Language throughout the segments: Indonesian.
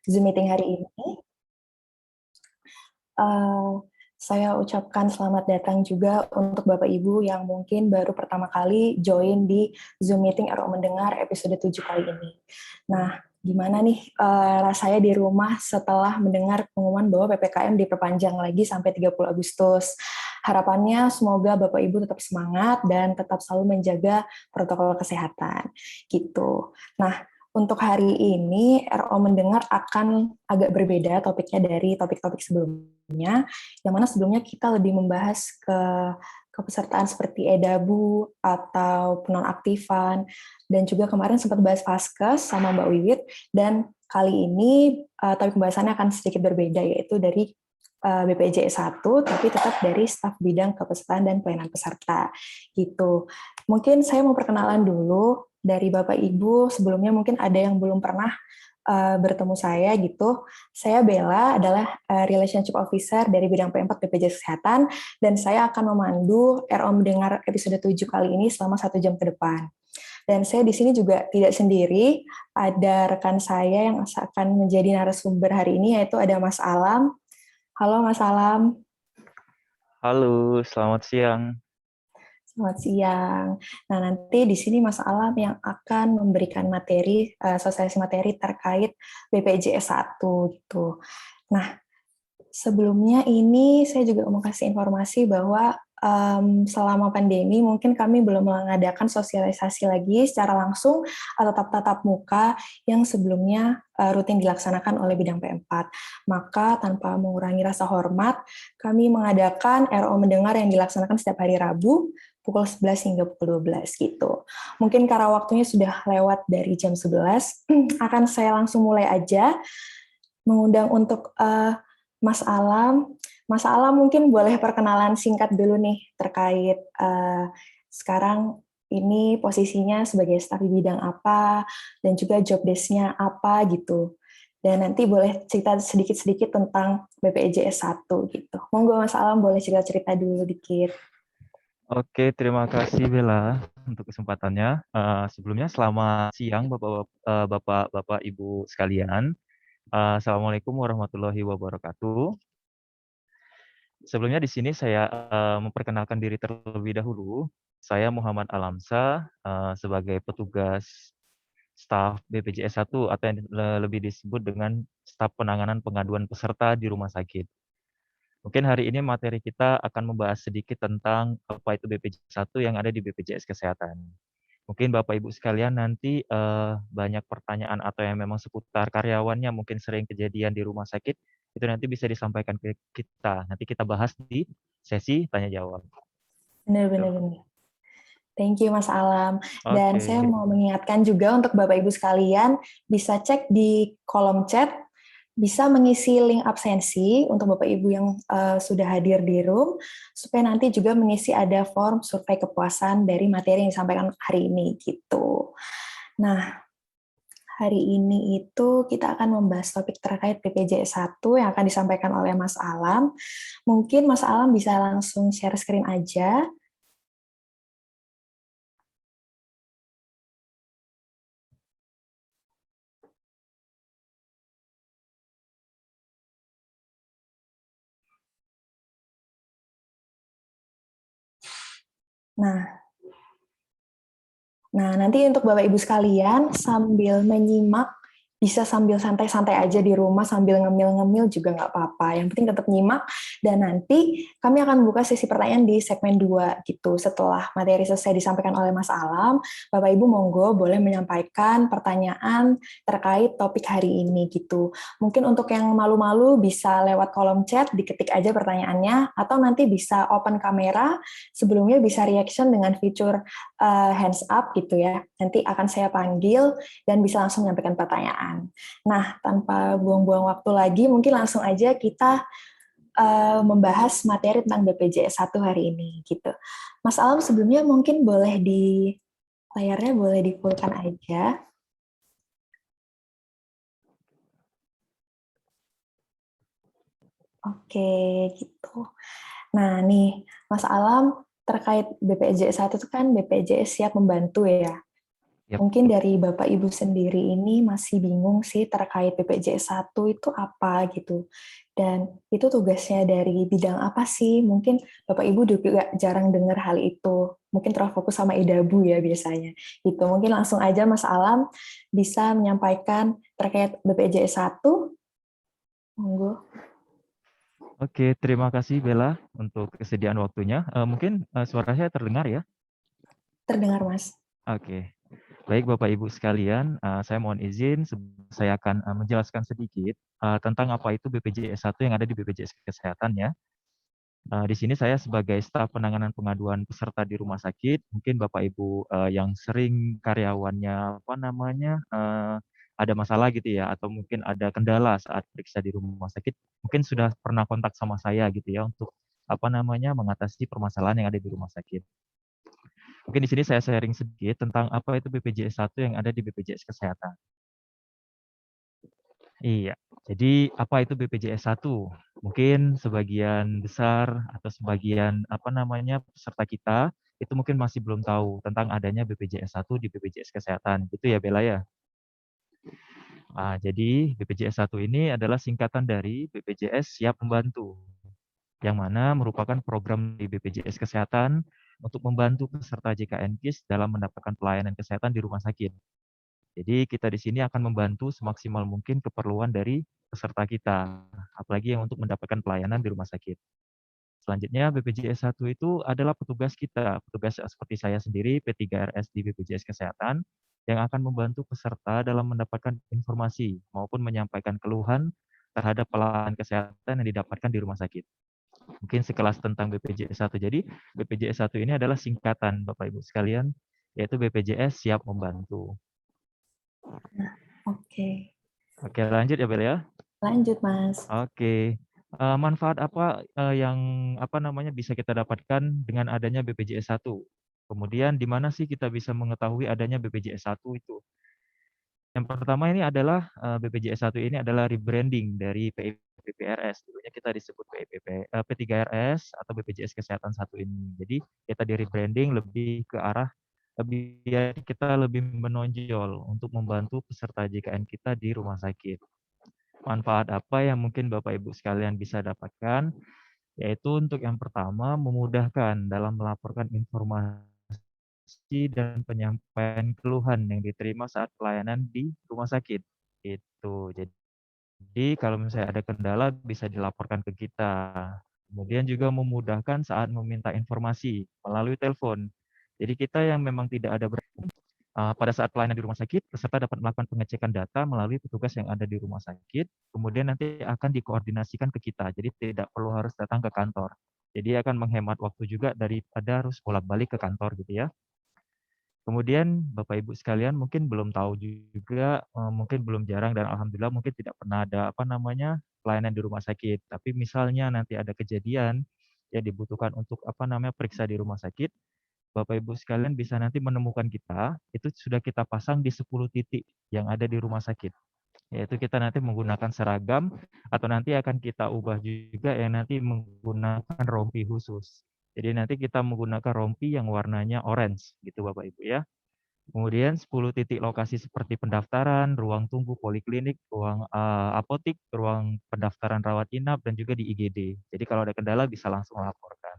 Zoom meeting hari ini. Saya ucapkan selamat datang juga untuk Bapak Ibu yang mungkin baru pertama kali join di Zoom meeting RO Mendengar episode 7 kali ini. Nah, gimana nih rasanya di rumah setelah mendengar pengumuman bahwa PPKM diperpanjang lagi sampai 30 Agustus. Harapannya semoga Bapak Ibu tetap semangat dan tetap selalu menjaga protokol kesehatan. Gitu. Nah, untuk hari ini, RO Mendengar akan agak berbeda topiknya dari topik-topik sebelumnya, yang mana sebelumnya kita lebih membahas kepesertaan seperti edabu atau penonaktifan, dan juga kemarin sempat bahas Vaskes sama Mbak Wiwit, dan kali ini topik pembahasannya akan sedikit berbeda, yaitu dari BPJS 1, tapi tetap dari staf bidang kepesertaan dan pelayanan peserta. Gitu. Mungkin saya mau perkenalan dulu dari Bapak Ibu. Sebelumnya mungkin ada yang belum pernah bertemu saya gitu. Saya Bella, adalah Relationship Officer dari bidang P4 BPJS Kesehatan, dan saya akan memandu RO Mendengar episode 7 kali ini selama 1 jam ke depan. Dan saya di sini juga tidak sendiri, ada rekan saya yang akan menjadi narasumber hari ini, yaitu ada Mas Alam. Halo Mas Alam. Halo, selamat siang. Selamat siang. Nah, nanti di sini Mas Alam yang akan memberikan materi, sosialisasi materi terkait BPJS 1 gitu. Nah, sebelumnya ini saya juga mau kasih informasi bahwa selama pandemi mungkin kami belum mengadakan sosialisasi lagi secara langsung atau tatap muka yang sebelumnya rutin dilaksanakan oleh bidang P4. Maka tanpa mengurangi rasa hormat, kami mengadakan RO Mendengar yang dilaksanakan setiap hari Rabu pukul 11 hingga pukul 12 gitu. Mungkin karena waktunya sudah lewat dari jam 11, akan saya langsung mulai aja mengundang untuk Mas Alam. Mas Alam mungkin boleh perkenalan singkat dulu nih terkait sekarang ini posisinya sebagai staf di bidang apa, dan juga job desk-nya apa gitu. Dan nanti boleh cerita sedikit-sedikit tentang BPJS 1 gitu. Monggo Mas Alam boleh cerita-cerita dulu dikit. Oke, terima kasih Bella untuk kesempatannya. Sebelumnya selamat siang Bapak Ibu sekalian. Assalamualaikum warahmatullahi wabarakatuh. Sebelumnya di sini saya memperkenalkan diri terlebih dahulu. Saya Muhammad Alamsa sebagai petugas staf BPJS 1 atau yang lebih disebut dengan staf penanganan pengaduan peserta di rumah sakit. Mungkin hari ini materi kita akan membahas sedikit tentang apa itu BPJS 1 yang ada di BPJS Kesehatan. Mungkin Bapak Ibu sekalian nanti banyak pertanyaan atau yang memang seputar karyawannya mungkin sering kejadian di rumah sakit, itu nanti bisa disampaikan ke kita. Nanti kita bahas di sesi tanya jawab. Benar-benar. Thank you Mas Alam. Dan saya Oke. mau mengingatkan juga untuk Bapak Ibu sekalian, bisa cek di kolom chat, bisa mengisi link absensi untuk Bapak Ibu yang sudah hadir di room, supaya nanti juga mengisi ada form survei kepuasan dari materi yang disampaikan hari ini gitu. Nah, hari ini itu kita akan membahas topik terkait BPJS 1 yang akan disampaikan oleh Mas Alam. Mungkin Mas Alam bisa langsung share screen aja. Nah, nanti untuk Bapak Ibu sekalian, sambil menyimak, bisa sambil santai-santai aja di rumah, sambil ngemil-ngemil juga nggak apa-apa. Yang penting tetap nyimak, dan nanti kami akan buka sesi pertanyaan di segmen 2 gitu. Setelah materi selesai disampaikan oleh Mas Alam, Bapak Ibu monggo boleh menyampaikan pertanyaan terkait topik hari ini gitu. Mungkin untuk yang malu-malu bisa lewat kolom chat, diketik aja pertanyaannya, atau nanti bisa open kamera, sebelumnya bisa reaction dengan fitur hands up gitu ya. Nanti akan saya panggil dan bisa langsung menyampaikan pertanyaan. Nah, tanpa buang-buang waktu lagi, mungkin langsung aja kita membahas materi tentang BPJS 1 hari ini gitu. Mas Alam sebelumnya mungkin boleh di layarnya boleh di-full-kan aja. Oke, gitu. Nah, nih Mas Alam terkait BPJS 1 itu kan BPJS siap membantu ya. Yap. Mungkin dari Bapak Ibu sendiri ini masih bingung sih terkait BPJS 1 itu apa gitu. Dan itu tugasnya dari bidang apa sih? Mungkin Bapak Ibu juga jarang dengar hal itu. Mungkin terfokus sama Idabu ya biasanya. Gitu. Mungkin langsung aja Mas Alam bisa menyampaikan terkait BPJS 1. Monggo. Oke, terima kasih Bella untuk kesediaan waktunya. Mungkin suara saya terdengar ya? Terdengar Mas. Oke. Baik Bapak Ibu sekalian, saya mohon izin saya akan menjelaskan sedikit tentang apa itu BPJS 1 yang ada di BPJS Kesehatan ya. Di sini saya sebagai staf penanganan pengaduan peserta di rumah sakit, mungkin Bapak Ibu yang sering karyawannya apa namanya ada masalah gitu ya, atau mungkin ada kendala saat periksa di rumah sakit, mungkin sudah pernah kontak sama saya gitu ya untuk apa namanya mengatasi permasalahan yang ada di rumah sakit. Mungkin di sini saya sharing sedikit tentang apa itu BPJS 1 yang ada di BPJS Kesehatan. Iya, jadi apa itu BPJS 1? Mungkin sebagian besar atau sebagian apa namanya peserta kita itu mungkin masih belum tahu tentang adanya BPJS 1 di BPJS Kesehatan, gitu ya Bella ya. Jadi BPJS 1 ini adalah singkatan dari BPJS Siap Membantu, yang mana merupakan program di BPJS Kesehatan untuk membantu peserta JKN-KIS dalam mendapatkan pelayanan kesehatan di rumah sakit. Jadi kita di sini akan membantu semaksimal mungkin keperluan dari peserta kita, apalagi yang untuk mendapatkan pelayanan di rumah sakit. Selanjutnya BPJS 1 itu adalah petugas kita, petugas seperti saya sendiri P3RS di BPJS Kesehatan yang akan membantu peserta dalam mendapatkan informasi maupun menyampaikan keluhan terhadap pelayanan kesehatan yang didapatkan di rumah sakit. Mungkin sekelas tentang BPJS 1. Jadi BPJS 1 ini adalah singkatan Bapak Ibu sekalian, yaitu BPJS Siap Membantu. Nah, oke. Oke, lanjut ya Bel ya. Lanjut, Mas. Oke. Manfaat apa yang apa namanya bisa kita dapatkan dengan adanya BPJS 1? Kemudian di mana sih kita bisa mengetahui adanya BPJS 1 itu? Yang pertama ini adalah BPJS 1 ini adalah rebranding dari PPRS. Dulunya kita disebut P3RS atau BPJS Kesehatan 1 ini. Jadi kita di rebranding lebih ke arah biar kita lebih menonjol untuk membantu peserta JKN kita di rumah sakit. Manfaat apa yang mungkin Bapak Ibu sekalian bisa dapatkan, yaitu untuk yang pertama memudahkan dalam melaporkan informasi dan penyampaian keluhan yang diterima saat pelayanan di rumah sakit. Itu. Jadi kalau misalnya ada kendala bisa dilaporkan ke kita. Kemudian juga memudahkan saat meminta informasi melalui telepon. Jadi kita yang memang tidak ada pada saat pelayanan di rumah sakit, peserta dapat melakukan pengecekan data melalui petugas yang ada di rumah sakit, kemudian nanti akan dikoordinasikan ke kita, jadi tidak perlu harus datang ke kantor. Jadi akan menghemat waktu juga daripada harus bolak-balik ke kantor gitu ya. Kemudian Bapak Ibu sekalian mungkin belum tahu juga, mungkin belum jarang dan alhamdulillah mungkin tidak pernah ada apa namanya, pelayanan di rumah sakit. Tapi misalnya nanti ada kejadian yang dibutuhkan untuk apa namanya, periksa di rumah sakit, Bapak Ibu sekalian bisa nanti menemukan kita, itu sudah kita pasang di 10 titik yang ada di rumah sakit. Yaitu kita nanti menggunakan seragam atau nanti akan kita ubah juga yang nanti menggunakan rompi khusus. Jadi nanti kita menggunakan rompi yang warnanya orange gitu Bapak Ibu ya. Kemudian 10 titik lokasi seperti pendaftaran, ruang tunggu poliklinik, ruang apotik, ruang pendaftaran rawat inap dan juga di IGD. Jadi kalau ada kendala bisa langsung laporkan.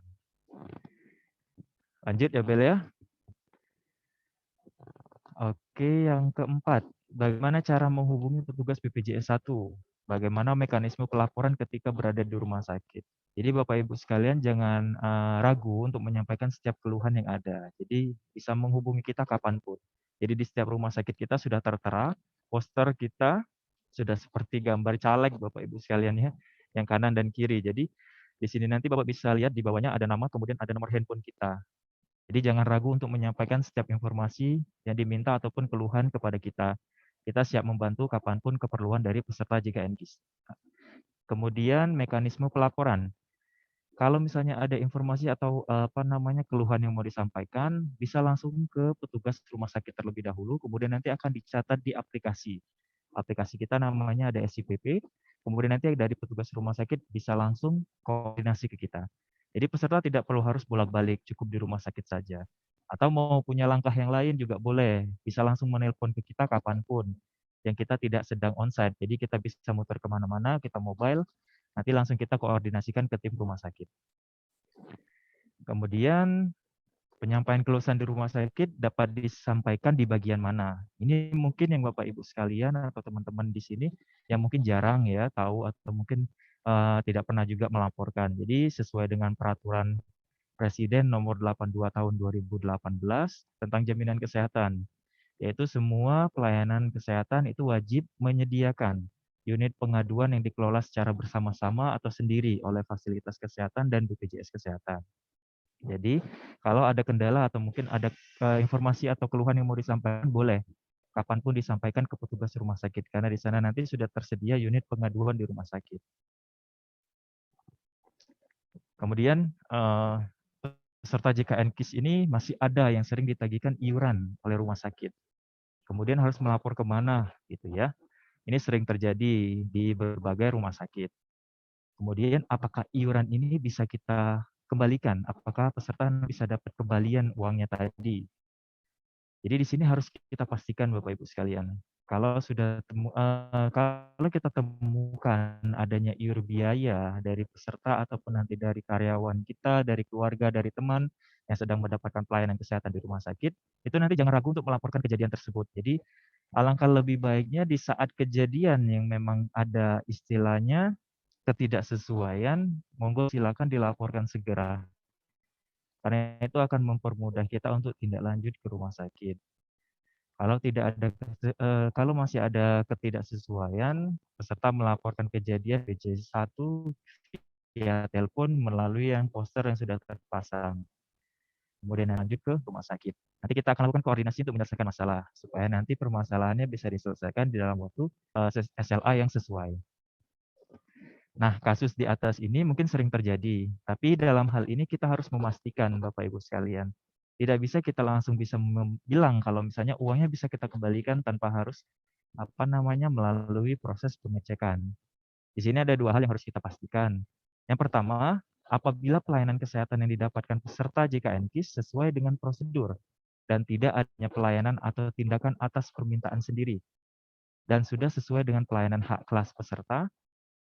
Lanjut ya Bel ya. Oke, yang keempat, bagaimana cara menghubungi petugas BPJS 1? Bagaimana mekanisme pelaporan ketika berada di rumah sakit? Jadi Bapak Ibu sekalian jangan ragu untuk menyampaikan setiap keluhan yang ada. Jadi bisa menghubungi kita kapanpun. Jadi di setiap rumah sakit kita sudah tertera, poster kita sudah seperti gambar caleg Bapak Ibu sekalian ya, yang kanan dan kiri. Jadi di sini nanti Bapak bisa lihat di bawahnya ada nama, kemudian ada nomor handphone kita. Jadi jangan ragu untuk menyampaikan setiap informasi yang diminta ataupun keluhan kepada kita. Kita siap membantu kapanpun keperluan dari peserta JKN-KIS. Kemudian mekanisme pelaporan. Kalau misalnya ada informasi atau apa namanya keluhan yang mau disampaikan, bisa langsung ke petugas rumah sakit terlebih dahulu, kemudian nanti akan dicatat di aplikasi. Aplikasi kita namanya ada SIPP, kemudian nanti dari petugas rumah sakit bisa langsung koordinasi ke kita. Jadi peserta tidak perlu harus bolak-balik, cukup di rumah sakit saja. Atau mau punya langkah yang lain juga boleh, bisa langsung menelpon ke kita kapanpun, yang kita tidak sedang onsite. Jadi kita bisa muter kemana-mana, kita mobile, nanti langsung kita koordinasikan ke tim rumah sakit. Kemudian penyampaian keluhan di rumah sakit dapat disampaikan di bagian mana? Ini mungkin yang Bapak Ibu sekalian atau teman-teman di sini yang mungkin jarang ya tahu atau mungkin tidak pernah juga melaporkan. Jadi sesuai dengan peraturan Presiden nomor 82 tahun 2018 tentang jaminan kesehatan, yaitu semua pelayanan kesehatan itu wajib menyediakan unit pengaduan yang dikelola secara bersama-sama atau sendiri oleh fasilitas kesehatan dan BPJS Kesehatan. Jadi, kalau ada kendala atau mungkin ada informasi atau keluhan yang mau disampaikan, boleh kapanpun disampaikan ke petugas rumah sakit, karena di sana nanti sudah tersedia unit pengaduan di rumah sakit. Kemudian, peserta JKN KIS ini masih ada yang sering ditagihkan iuran oleh rumah sakit. Kemudian harus melapor ke mana, gitu ya. Ini sering terjadi di berbagai rumah sakit. Kemudian apakah iuran ini bisa kita kembalikan? Apakah peserta bisa dapat kembalian uangnya tadi? Jadi di sini harus kita pastikan Bapak Ibu sekalian, kalau kalau kita temukan adanya iur biaya dari peserta ataupun nanti dari karyawan kita, dari keluarga, dari teman yang sedang mendapatkan pelayanan kesehatan di rumah sakit, itu nanti jangan ragu untuk melaporkan kejadian tersebut. Jadi alangkah lebih baiknya di saat kejadian yang memang ada istilahnya ketidaksesuaian, monggo silakan dilaporkan segera. Karena itu akan mempermudah kita untuk tindak lanjut ke rumah sakit. Kalau masih ada ketidaksesuaian, peserta melaporkan kejadian BJ1 via telepon melalui yang poster yang sudah terpasang. Kemudian lanjut ke rumah sakit. Nanti kita akan lakukan koordinasi untuk menyelesaikan masalah, supaya nanti permasalahannya bisa diselesaikan di dalam waktu SLA yang sesuai. Nah, kasus di atas ini mungkin sering terjadi, tapi dalam hal ini kita harus memastikan Bapak Ibu sekalian. Tidak bisa kita langsung bisa bilang kalau misalnya uangnya bisa kita kembalikan tanpa harus melalui proses pengecekan. Di sini ada dua hal yang harus kita pastikan. Yang pertama, apabila pelayanan kesehatan yang didapatkan peserta JKN KIS sesuai dengan prosedur dan tidak adanya pelayanan atau tindakan atas permintaan sendiri dan sudah sesuai dengan pelayanan hak kelas peserta,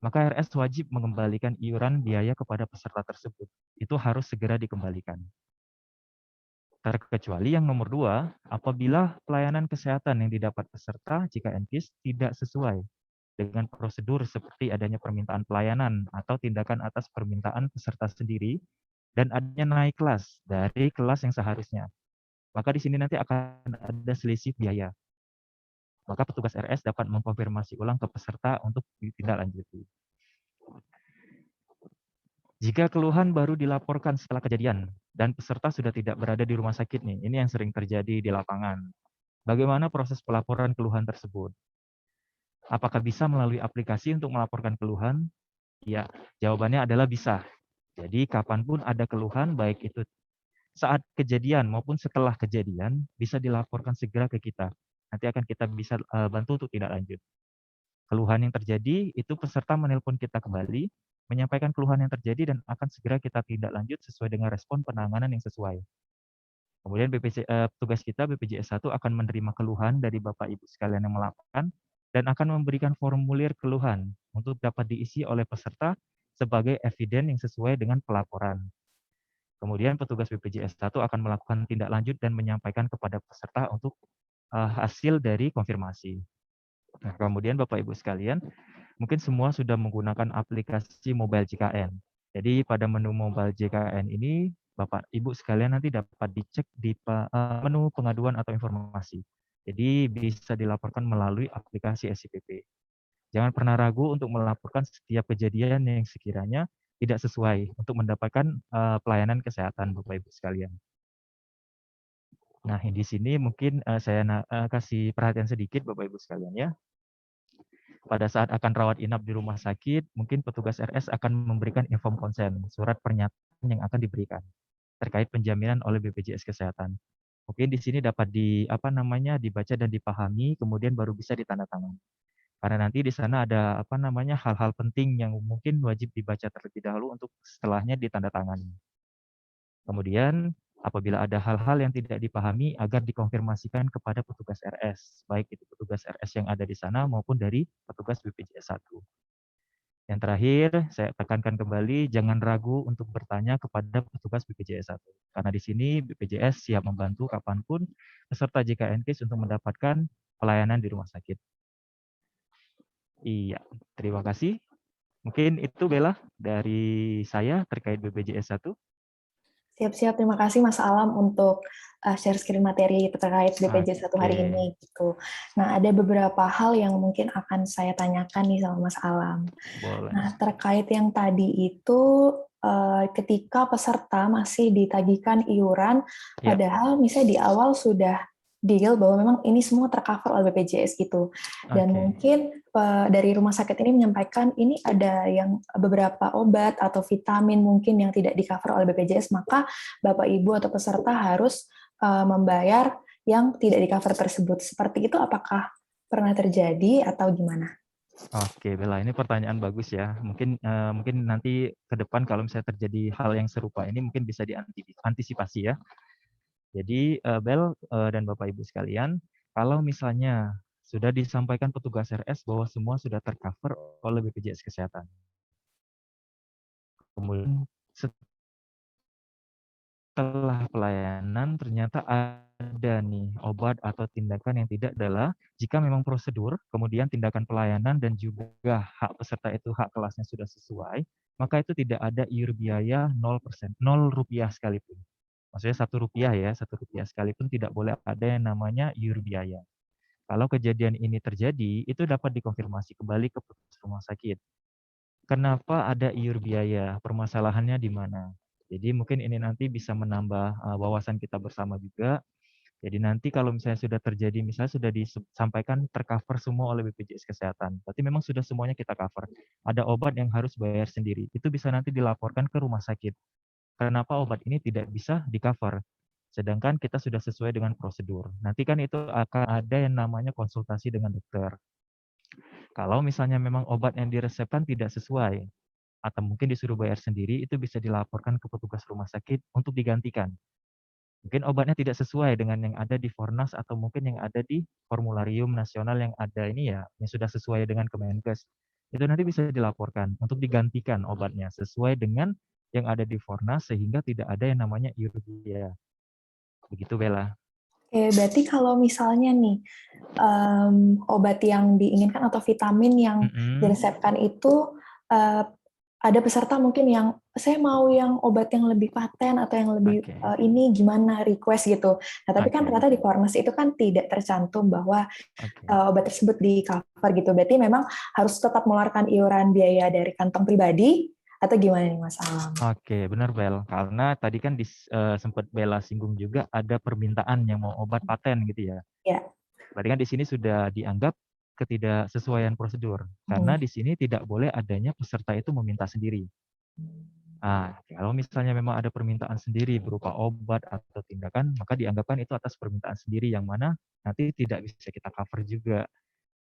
maka RS wajib mengembalikan iuran biaya kepada peserta tersebut. Itu harus segera dikembalikan. Terkecuali yang nomor 2, apabila pelayanan kesehatan yang didapat peserta jika NKIS tidak sesuai dengan prosedur seperti adanya permintaan pelayanan atau tindakan atas permintaan peserta sendiri dan adanya naik kelas dari kelas yang seharusnya. Maka di sini nanti akan ada selisih biaya. Maka petugas RS dapat mengkonfirmasi ulang ke peserta untuk ditindaklanjuti. Jika keluhan baru dilaporkan setelah kejadian dan peserta sudah tidak berada di rumah sakit nih, ini yang sering terjadi di lapangan. Bagaimana proses pelaporan keluhan tersebut? Apakah bisa melalui aplikasi untuk melaporkan keluhan? Ya, jawabannya adalah bisa. Jadi kapanpun ada keluhan, baik itu saat kejadian maupun setelah kejadian, bisa dilaporkan segera ke kita. Nanti akan kita bisa bantu untuk tindak lanjut. Keluhan yang terjadi, itu peserta menelpon kita kembali, menyampaikan keluhan yang terjadi dan akan segera kita tindak lanjut sesuai dengan respon penanganan yang sesuai. Kemudian tugas kita BPJS 1 akan menerima keluhan dari Bapak Ibu sekalian yang melaporkan dan akan memberikan formulir keluhan untuk dapat diisi oleh peserta sebagai eviden yang sesuai dengan pelaporan. Kemudian petugas BPJS 1 akan melakukan tindak lanjut dan menyampaikan kepada peserta untuk hasil dari konfirmasi. Nah, kemudian Bapak Ibu sekalian, mungkin semua sudah menggunakan aplikasi mobile JKN. Jadi pada menu mobile JKN ini, Bapak Ibu sekalian nanti dapat dicek di menu pengaduan atau informasi. Jadi bisa dilaporkan melalui aplikasi SIPP. Jangan pernah ragu untuk melaporkan setiap kejadian yang sekiranya tidak sesuai untuk mendapatkan pelayanan kesehatan Bapak Ibu sekalian. Nah, di sini mungkin saya kasih perhatian sedikit Bapak Ibu sekalian ya. Pada saat akan rawat inap di rumah sakit, mungkin petugas RS akan memberikan inform konsen, surat pernyataan yang akan diberikan terkait penjaminan oleh BPJS Kesehatan. Mungkin di sini dapat dibaca dan dipahami, kemudian baru bisa ditandatangani. Karena nanti di sana ada hal-hal penting yang mungkin wajib dibaca terlebih dahulu untuk setelahnya ditandatangani. Kemudian Apabila ada hal-hal yang tidak dipahami agar dikonfirmasikan kepada petugas RS, baik itu petugas RS yang ada di sana maupun dari petugas BPJS 1. Yang terakhir, saya tekankan kembali, jangan ragu untuk bertanya kepada petugas BPJS 1. Karena di sini BPJS siap membantu kapanpun peserta JKN Case untuk mendapatkan pelayanan di rumah sakit. Iya, terima kasih. Mungkin itu Bella dari saya terkait BPJS 1. Siap-siap, terima kasih Mas Alam untuk share screen materi terkait BPJS 1 hari Oke, ini gitu. Nah, ada beberapa hal yang mungkin akan saya tanyakan nih sama Mas Alam. boleh. Nah, terkait yang tadi itu ketika peserta masih ditagihkan iuran, Ya, padahal misalnya di awal sudah deal bahwa memang ini semua tercover oleh BPJS gitu. Dan oke. mungkin dari rumah sakit ini menyampaikan ini ada yang beberapa obat atau vitamin mungkin yang tidak di-cover oleh BPJS, maka Bapak Ibu atau peserta harus membayar yang tidak di-cover tersebut. Seperti itu apakah pernah terjadi atau gimana? Oke, Bella, ini pertanyaan bagus ya. Mungkin nanti ke depan kalau misalnya terjadi hal yang serupa ini mungkin bisa diantisipasi ya. Jadi, Bel dan Bapak Ibu sekalian, kalau misalnya sudah disampaikan petugas RS bahwa semua sudah tercover oleh BPJS Kesehatan. Kemudian setelah pelayanan ternyata ada nih obat atau tindakan yang tidak adalah jika memang prosedur, kemudian tindakan pelayanan dan juga hak peserta itu hak kelasnya sudah sesuai, maka itu tidak ada iur biaya 0%, 0 rupiah sekalipun. Maksudnya Rp1 ya, Rp1 sekalipun tidak boleh ada yang namanya iur biaya. Kalau kejadian ini terjadi, itu dapat dikonfirmasi kembali ke petugas rumah sakit. Kenapa ada iur biaya? Permasalahannya di mana? Jadi mungkin ini nanti bisa menambah wawasan kita bersama juga. Jadi nanti kalau misalnya sudah terjadi, misalnya sudah disampaikan tercover semua oleh BPJS Kesehatan, berarti memang sudah semuanya kita cover. Ada obat yang harus bayar sendiri, itu bisa nanti dilaporkan ke rumah sakit. Kenapa obat ini tidak bisa di-cover? Sedangkan kita sudah sesuai dengan prosedur. Nanti kan itu akan ada yang namanya konsultasi dengan dokter. Kalau misalnya memang obat yang diresepkan tidak sesuai, atau mungkin disuruh bayar sendiri, itu bisa dilaporkan ke petugas rumah sakit untuk digantikan. Mungkin obatnya tidak sesuai dengan yang ada di Fornas atau mungkin yang ada di formularium nasional yang ada ini ya, yang sudah sesuai dengan Kemenkes. Itu nanti bisa dilaporkan untuk digantikan obatnya sesuai dengan yang ada di Fornas sehingga tidak ada yang namanya iuria. Begitu Bella. Oke, berarti kalau misalnya nih obat yang diinginkan atau vitamin yang Mm-mm. diresepkan itu uh, ada peserta mungkin yang saya mau yang obat yang lebih paten atau yang lebih Oke, ini gimana request gitu. Nah, tapi kan oke, ternyata di Formas itu kan tidak tercantum bahwa oke. obat tersebut di cover gitu. Berarti memang harus tetap mengeluarkan iuran biaya dari kantong pribadi atau gimana nih Mas Alam? Oke, benar Bel. Karena tadi kan sempat Bella singgung juga ada permintaan yang mau obat paten gitu ya. Ya. Berarti kan di sini sudah dianggap ketidaksesuaian prosedur. Karena Hmm. di sini tidak boleh adanya peserta itu meminta sendiri. Nah, kalau misalnya memang ada permintaan sendiri berupa obat atau tindakan, maka dianggapkan itu atas permintaan sendiri yang mana nanti tidak bisa kita cover juga.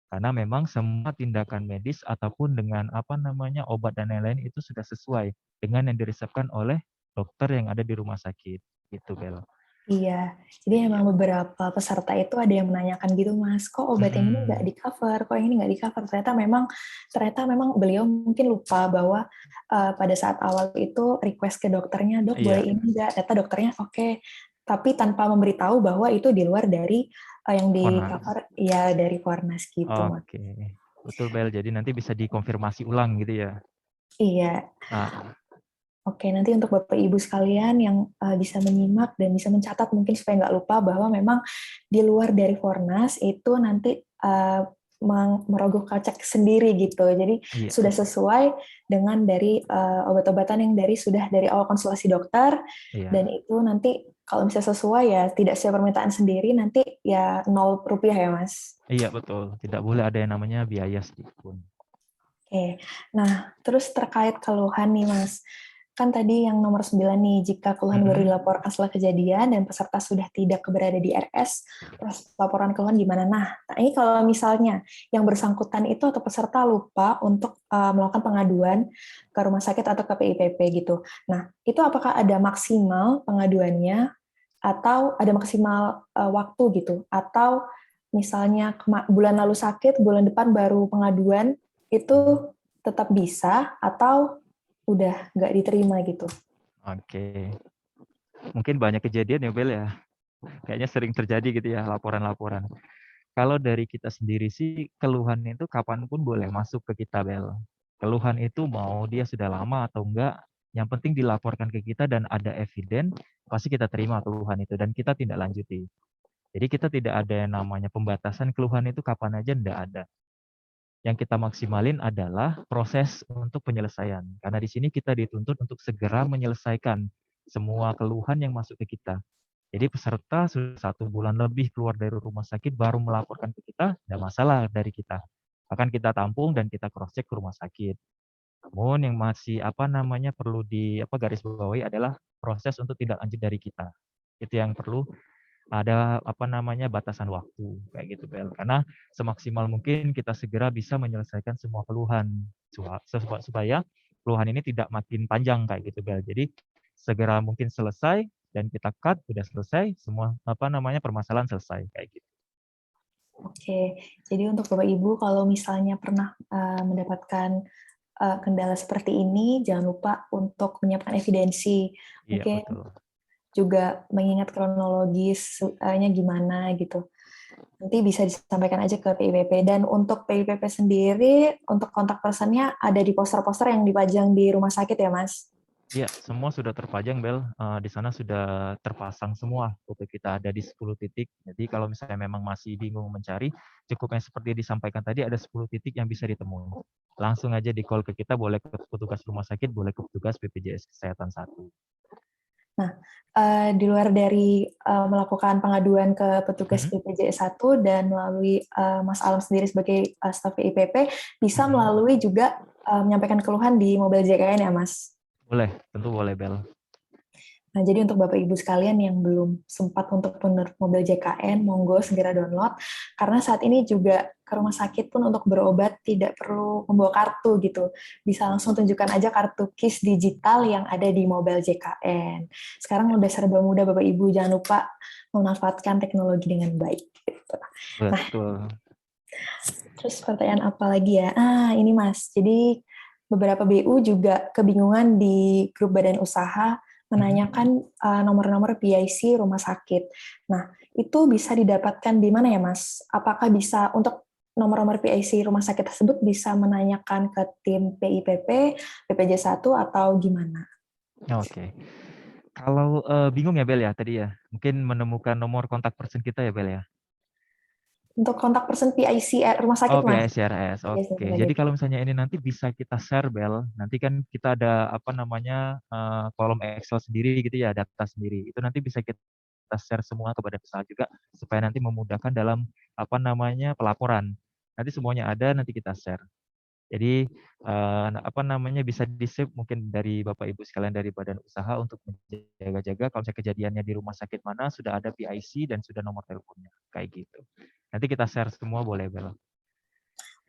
Karena memang semua tindakan medis ataupun dengan apa namanya obat dan lain-lain itu sudah sesuai dengan yang diresepkan oleh dokter yang ada di rumah sakit. Gitu, Bel. Iya, jadi Iya. emang beberapa peserta itu ada yang menanyakan gitu, Mas, kok obat yang ini nggak Mm-mm. di-cover, kok yang ini nggak di-cover. Ternyata memang beliau mungkin lupa bahwa pada saat awal itu request ke dokternya, dok boleh Iya, ini nggak? Ternyata dokternya oke, tapi tanpa memberitahu bahwa itu di luar dari yang Fornas. di-cover, ya dari Fornas gitu, Mas. Oke. Betul, Bel. Jadi nanti bisa dikonfirmasi ulang gitu ya. Iya. Ah, Oke, nanti untuk Bapak Ibu sekalian yang bisa menyimak dan bisa mencatat mungkin supaya nggak lupa bahwa memang di luar dari Fornas itu nanti merogoh kocek sendiri gitu. Jadi iya, sudah sesuai dengan dari obat-obatan yang sudah dari awal konsultasi dokter dan iya. itu nanti kalau misalnya sesuai ya tidak sesuai permintaan sendiri nanti ya 0 rupiah ya Mas. Iya, betul. Tidak boleh ada yang namanya biaya sedikitpun. Oke, nah terus terkait keluhan nih Mas. kan tadi yang nomor 9 nih, jika keluhan baru dilaporkan setelah kejadian dan peserta sudah tidak berada di RS, proses laporan keluhan gimana? Nah, ini kalau misalnya yang bersangkutan itu atau peserta lupa untuk melakukan pengaduan ke rumah sakit atau ke PIPP gitu. Nah, itu apakah ada maksimal pengaduannya atau ada maksimal waktu gitu? Atau misalnya bulan lalu sakit, bulan depan baru pengaduan, itu tetap bisa atau udah nggak diterima gitu? Oke. Mungkin banyak kejadian ya, Bel ya. Kayaknya sering terjadi gitu ya, laporan-laporan. Kalau dari kita sendiri sih, keluhan itu kapanpun boleh masuk ke kita, Bel. Keluhan itu mau dia sudah lama atau enggak, yang penting dilaporkan ke kita dan ada eviden, pasti kita terima keluhan itu dan kita tindak lanjuti. Jadi kita tidak ada yang namanya pembatasan keluhan itu kapan aja, enggak ada. Yang kita maksimalin adalah proses untuk penyelesaian. Karena di sini kita dituntut untuk segera menyelesaikan semua keluhan yang masuk ke kita. Jadi peserta sudah 1 bulan lebih keluar dari rumah sakit baru melaporkan ke kita, tidak masalah dari kita. Akan kita tampung dan kita cross check ke rumah sakit. Namun yang masih perlu garis bawahi adalah proses untuk tindak lanjut dari kita. Itu yang perlu ada batasan waktu kayak gitu, Bel. Karena semaksimal mungkin kita segera bisa menyelesaikan semua keluhan supaya keluhan ini tidak makin panjang kayak gitu, Bel. Jadi segera mungkin selesai dan kita cut, udah selesai semua permasalahan selesai kayak gitu. Oke, jadi untuk Bapak Ibu kalau misalnya pernah mendapatkan kendala seperti ini, jangan lupa untuk menyiapkan evidensi. Iya, Mungkin betul. juga mengingat kronologisnya gimana gitu. Nanti bisa disampaikan aja ke PIPP. Dan untuk PIPP sendiri, untuk kontak personnya ada di poster-poster yang dipajang di rumah sakit ya, Mas? Iya, semua sudah terpajang, Bel. Di sana sudah terpasang semua foto kita ada di 10 titik. Jadi kalau misalnya memang masih bingung mencari, cukup yang seperti disampaikan tadi ada 10 titik yang bisa ditemui. Langsung aja di call ke kita, boleh ke petugas rumah sakit, boleh ke petugas BPJS Kesehatan 1. Nah, di luar dari melakukan pengaduan ke petugas BPJS 1 dan melalui Mas Alam sendiri sebagai staf PIPP, bisa melalui juga menyampaikan keluhan di Mobile JKN ya, Mas? Boleh, tentu boleh, Bel. Nah, jadi untuk Bapak Ibu sekalian yang belum sempat untuk download Mobile JKN, monggo segera download. Karena saat ini juga ke rumah sakit pun untuk berobat tidak perlu membawa kartu gitu. Bisa langsung tunjukkan aja kartu KIS digital yang ada di Mobile JKN. Sekarang udah serba mudah Bapak Ibu, jangan lupa memanfaatkan teknologi dengan baik. Gitu. Nah, Betul. terus pertanyaan apa lagi ya? Ini Mas, jadi beberapa BU juga kebingungan di grup badan usaha menanyakan nomor-nomor PIC rumah sakit. Nah, itu bisa didapatkan di mana ya, Mas? Apakah bisa untuk nomor-nomor PIC rumah sakit tersebut bisa menanyakan ke tim PIPP, BPJ1 atau gimana? Oke. Kalau bingung ya, Bel ya tadi ya, mungkin menemukan nomor kontak person kita ya, Bel ya. Untuk kontak person PIC rumah sakit, Oh, Mas? PICRS. Yes, Oke. Jadi kalau misalnya ini nanti bisa kita share, Bel. Nanti kan kita ada kolom Excel sendiri gitu ya, data sendiri. Itu nanti bisa kita share semua kepada usaha juga supaya nanti memudahkan dalam pelaporan. Nanti semuanya ada, nanti kita share. Jadi bisa di-save mungkin dari Bapak Ibu sekalian dari badan usaha untuk menjaga-jaga kalau misalnya kejadiannya di rumah sakit mana sudah ada PIC dan sudah nomor teleponnya kayak gitu. Nanti kita share semua boleh, Bel.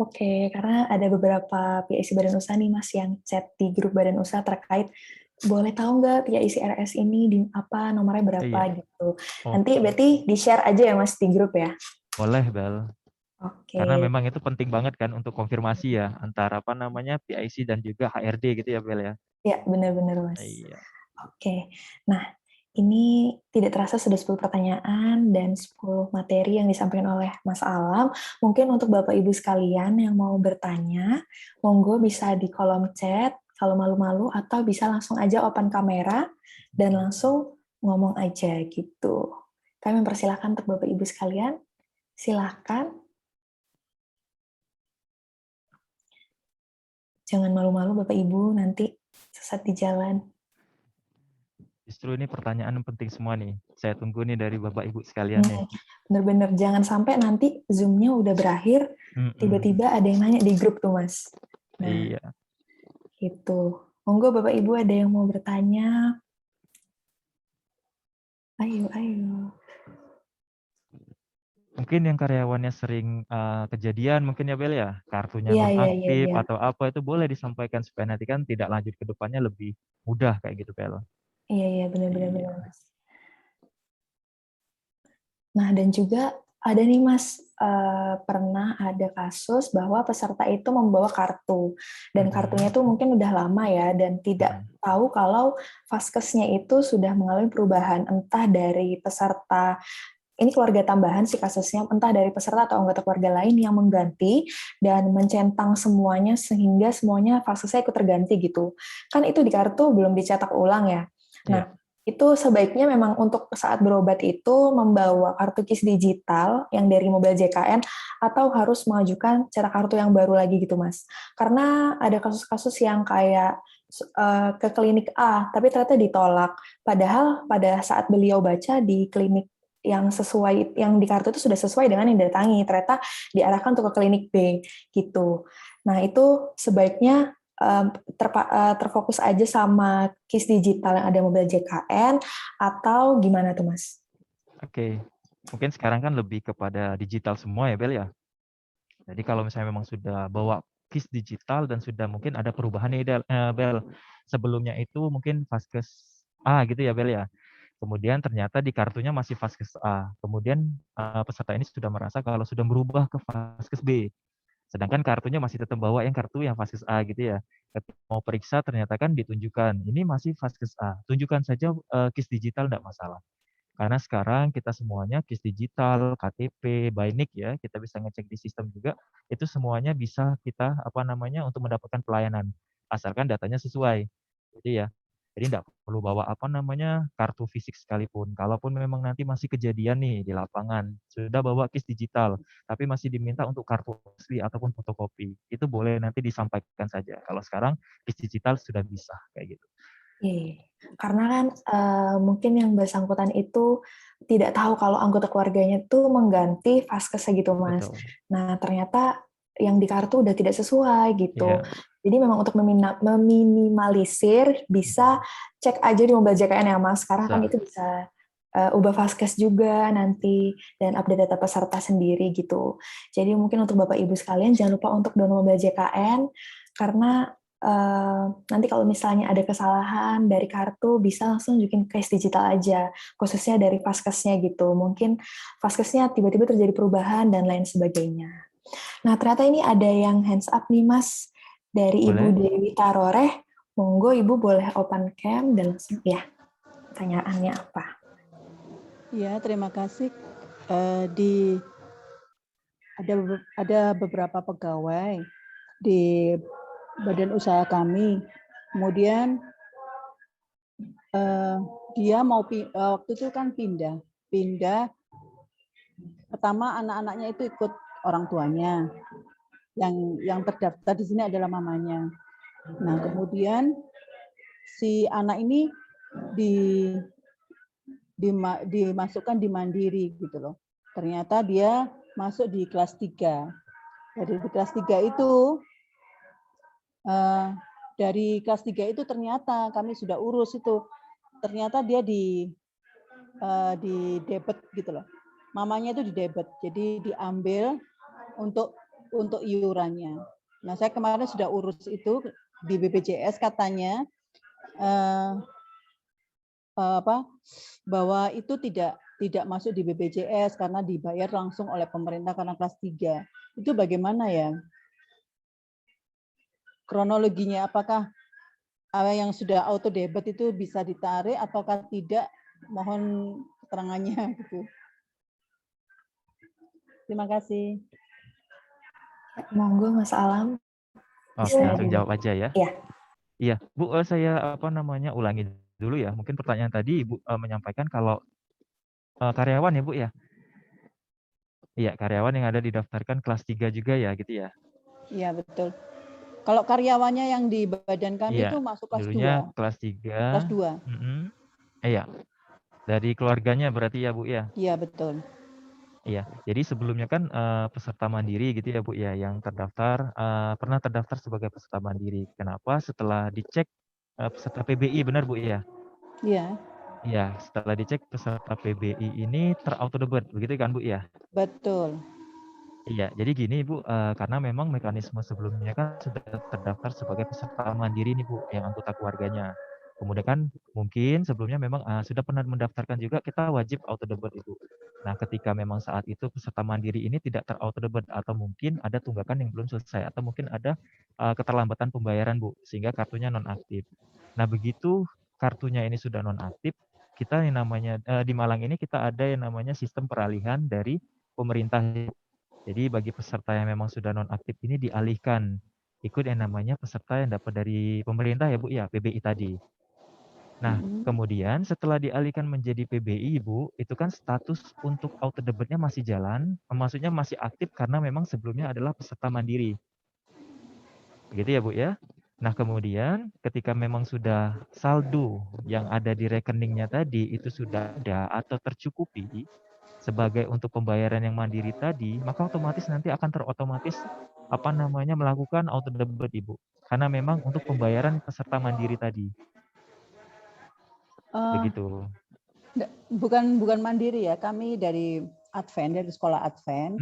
Oke, karena ada beberapa PIC badan usaha nih Mas yang chat di grup badan usaha terkait boleh tahu nggak PIC RS ini di apa nomornya berapa Iya. gitu. Nanti Oke. berarti di-share aja ya Mas di grup ya. Boleh, Bel. Karena Oke. memang itu penting banget kan untuk konfirmasi ya antara PIC dan juga HRD gitu ya, Bel ya. Ya, benar-benar Mas. Iya. Oke. Nah, ini tidak terasa sudah 10 pertanyaan dan 10 materi yang disampaikan oleh Mas Alam. Mungkin untuk Bapak Ibu sekalian yang mau bertanya, monggo bisa di kolom chat kalau malu-malu atau bisa langsung aja open kamera dan langsung ngomong aja gitu. Kami mempersilahkan untuk Bapak Ibu sekalian. Silahkan. Jangan malu-malu Bapak Ibu nanti sesat di jalan. Justru ini pertanyaan penting semua nih. Saya tunggu nih dari Bapak Ibu sekalian nih. Bener-bener jangan sampai nanti Zoom-nya udah berakhir, tiba-tiba ada yang nanya di grup tuh Mas. Nah, Iya. gitu. Monggo Bapak Ibu ada yang mau bertanya? Ayo, ayo. Mungkin yang karyawannya sering kejadian mungkin ya Bel ya, kartunya Iya, iya, iya, nonaktif iya. atau apa itu boleh disampaikan supaya nanti kan tidak lanjut ke depannya lebih mudah kayak gitu Bel. Iya, iya, benar-benar Iya. benar, Mas. Nah, dan juga ada nih Mas, pernah ada kasus bahwa peserta itu membawa kartu, dan kartunya itu mungkin udah lama ya, dan tidak tahu kalau vaskesnya itu sudah mengalami perubahan, entah dari peserta, ini keluarga tambahan sih kasusnya, entah dari peserta atau anggota keluarga lain yang mengganti dan mencentang semuanya sehingga semuanya vaskesnya ikut terganti gitu. Kan itu di kartu belum dicetak ulang ya. Nah, Iya. itu sebaiknya memang untuk saat berobat itu membawa kartu KIS digital yang dari mobil JKN atau harus mengajukan cetak kartu yang baru lagi gitu, Mas. Karena ada kasus-kasus yang kayak ke klinik A, tapi ternyata ditolak. Padahal pada saat beliau baca di klinik yang sesuai, yang di kartu itu sudah sesuai dengan yang didatangi, ternyata diarahkan untuk ke klinik B gitu. Nah, itu sebaiknya terfokus aja sama KIS digital yang ada mobil JKN atau gimana tuh Mas? Oke. Mungkin sekarang kan lebih kepada digital semua ya Bel ya. Jadi kalau misalnya memang sudah bawa KIS digital dan sudah mungkin ada perubahan nih Bel. Sebelumnya itu mungkin Vaskes A gitu ya Bel ya. Kemudian ternyata di kartunya masih Vaskes A. Kemudian peserta ini sudah merasa kalau sudah berubah ke Vaskes B. Sedangkan kartunya masih tetap bawa yang kartu yang Vaskes A gitu ya. Ketika mau periksa ternyata kan ditunjukkan ini masih Vaskes A. Tunjukkan saja KIS digital enggak masalah. Karena sekarang kita semuanya KIS digital, KTP, Bainik ya, kita bisa ngecek di sistem juga, itu semuanya bisa kita untuk mendapatkan pelayanan asalkan datanya sesuai. Jadi ya, jadi enggak perlu bawa kartu fisik sekalipun. Kalaupun memang nanti masih kejadian nih di lapangan, sudah bawa KIS digital, tapi masih diminta untuk kartu asli ataupun fotokopi, itu boleh nanti disampaikan saja. Kalau sekarang KIS digital sudah bisa kayak gitu. Iya, karena kan mungkin yang bersangkutan itu tidak tahu kalau anggota keluarganya itu mengganti vaskesnya gitu, Mas. Betul. Nah, ternyata yang di kartu udah tidak sesuai gitu. Iya. Jadi memang untuk meminimalisir bisa cek aja di mobil JKN ya, Mas. Karena kan Bisa. itu bisa ubah vaskes juga nanti dan update data peserta sendiri gitu. Jadi mungkin untuk Bapak Ibu sekalian jangan lupa untuk download mobil JKN karena nanti kalau misalnya ada kesalahan dari kartu bisa langsung bikin case digital aja, khususnya dari vaskesnya gitu. Mungkin vaskesnya tiba-tiba terjadi perubahan dan lain sebagainya. Nah, ternyata ini ada yang hands up nih, Mas, dari Ibu Boleh? Dewi Taroreh. Monggo Ibu boleh open cam dan langsung ya. Pertanyaannya apa? Ya, terima kasih. Ada beberapa pegawai di badan usaha kami. Kemudian dia mau waktu itu kan pindah. Pertama anak-anaknya itu ikut orang tuanya. Yang terdaftar di sini adalah mamanya. Nah, kemudian si anak ini dimasukkan di mandiri gitu loh. Ternyata dia masuk di kelas 3. Dari kelas 3 itu dari kelas 3 itu ternyata kami sudah urus itu. Ternyata dia di debit gitu loh. Mamanya itu di debit. Jadi diambil untuk iurannya. Nah, saya kemarin sudah urus itu di BPJS katanya bahwa itu tidak masuk di BPJS karena dibayar langsung oleh pemerintah karena kelas 3. Itu bagaimana ya? Kronologinya apakah yang sudah auto debit itu bisa ditarik ataukah tidak? Mohon keterangannya gitu. Terima kasih. Monggo Mas Alam. Oke, langsung jawab aja ya. Iya. Iya, Bu, saya ulangi dulu ya. Mungkin pertanyaan tadi Ibu menyampaikan kalau karyawan ya, Bu ya? Iya, karyawan yang ada didaftarkan kelas 3 juga ya, gitu ya? Iya, betul. Kalau karyawannya yang di badan kami itu Iya, masuk kelas dulunya 2. kelas 3. Kelas 2. Iya, dari keluarganya berarti ya, Bu ya? Iya, betul. Iya, jadi sebelumnya kan peserta mandiri gitu ya Bu ya, yang terdaftar pernah terdaftar sebagai peserta mandiri. Kenapa? Setelah dicek peserta PBI, benar Bu ya? Iya, Iya, setelah dicek peserta PBI ini terauto debit, begitu kan Bu ya? betul. Iya, jadi gini Bu, karena memang mekanisme sebelumnya kan sudah terdaftar sebagai peserta mandiri nih Bu, yang anggota keluarganya. Kemudian kan mungkin sebelumnya memang sudah pernah mendaftarkan juga, kita wajib auto debit Ibu. Nah, ketika memang saat itu peserta mandiri ini tidak terauto debit atau mungkin ada tunggakan yang belum selesai atau mungkin ada keterlambatan pembayaran Bu, sehingga kartunya nonaktif. Nah, begitu kartunya ini sudah nonaktif, kita yang namanya di Malang ini kita ada yang namanya sistem peralihan dari pemerintah. Jadi bagi peserta yang memang sudah nonaktif ini dialihkan ikut yang namanya peserta yang dapat dari pemerintah ya Bu ya, PBI tadi. Nah, Mm-mm. kemudian setelah dialihkan menjadi PBI Bu, itu kan status untuk auto debitnya masih jalan, maksudnya masih aktif karena memang sebelumnya adalah peserta mandiri. Begitu ya Bu ya. Nah, kemudian ketika memang sudah saldo yang ada di rekeningnya tadi itu sudah ada atau tercukupi sebagai untuk pembayaran yang mandiri tadi, maka otomatis nanti akan terotomatis melakukan auto debit Ibu. Karena memang untuk pembayaran peserta mandiri tadi. Eh, Begitu. bukan mandiri ya, kami dari Advent, dari sekolah Advent.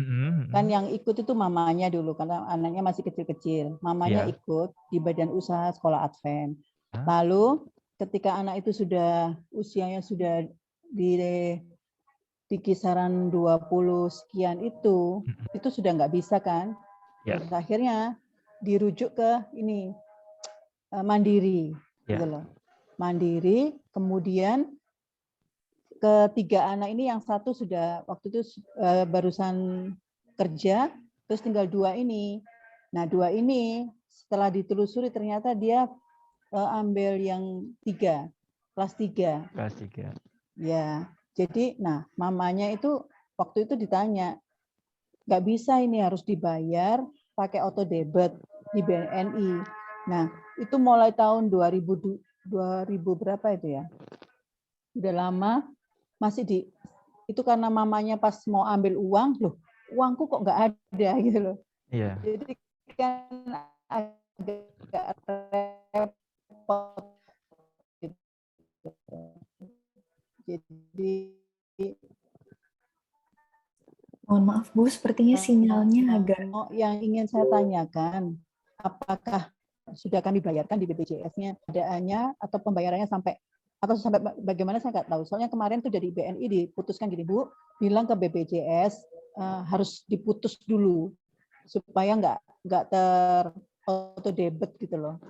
Kan yang ikut itu mamanya dulu, karena anaknya masih kecil-kecil. Mamanya Ya. ikut di badan usaha sekolah Advent. Hah? Lalu ketika anak itu sudah usianya sudah di kisaran 20 sekian itu sudah nggak bisa kan. Ya. Terus akhirnya dirujuk ke ini mandiri, Ya. gitu loh. Mandiri, kemudian ketiga anak ini yang satu sudah waktu itu barusan kerja, terus tinggal dua ini. Nah, dua ini setelah ditelusuri ternyata dia ambil yang kelas 3. Kelas 3. Ya, jadi nah mamanya itu waktu itu ditanya, nggak bisa ini harus dibayar pakai auto debit di BNI. Nah, itu mulai tahun 2000 berapa itu ya? Udah lama masih itu karena mamanya pas mau ambil uang, loh, uangku kok nggak ada gitu loh. Iya. Jadi kan agak repot gitu. Jadi Mohon maaf Bu, sepertinya sinyalnya agak... yang ingin saya tanyakan, apakah sudah kami bayarkan di BPJS-nya adaannya atau pembayarannya sampai bagaimana saya nggak tahu. Soalnya kemarin tuh dari BNI diputuskan gini Bu, bilang ke BPJS harus diputus dulu supaya nggak auto debit gitu loh.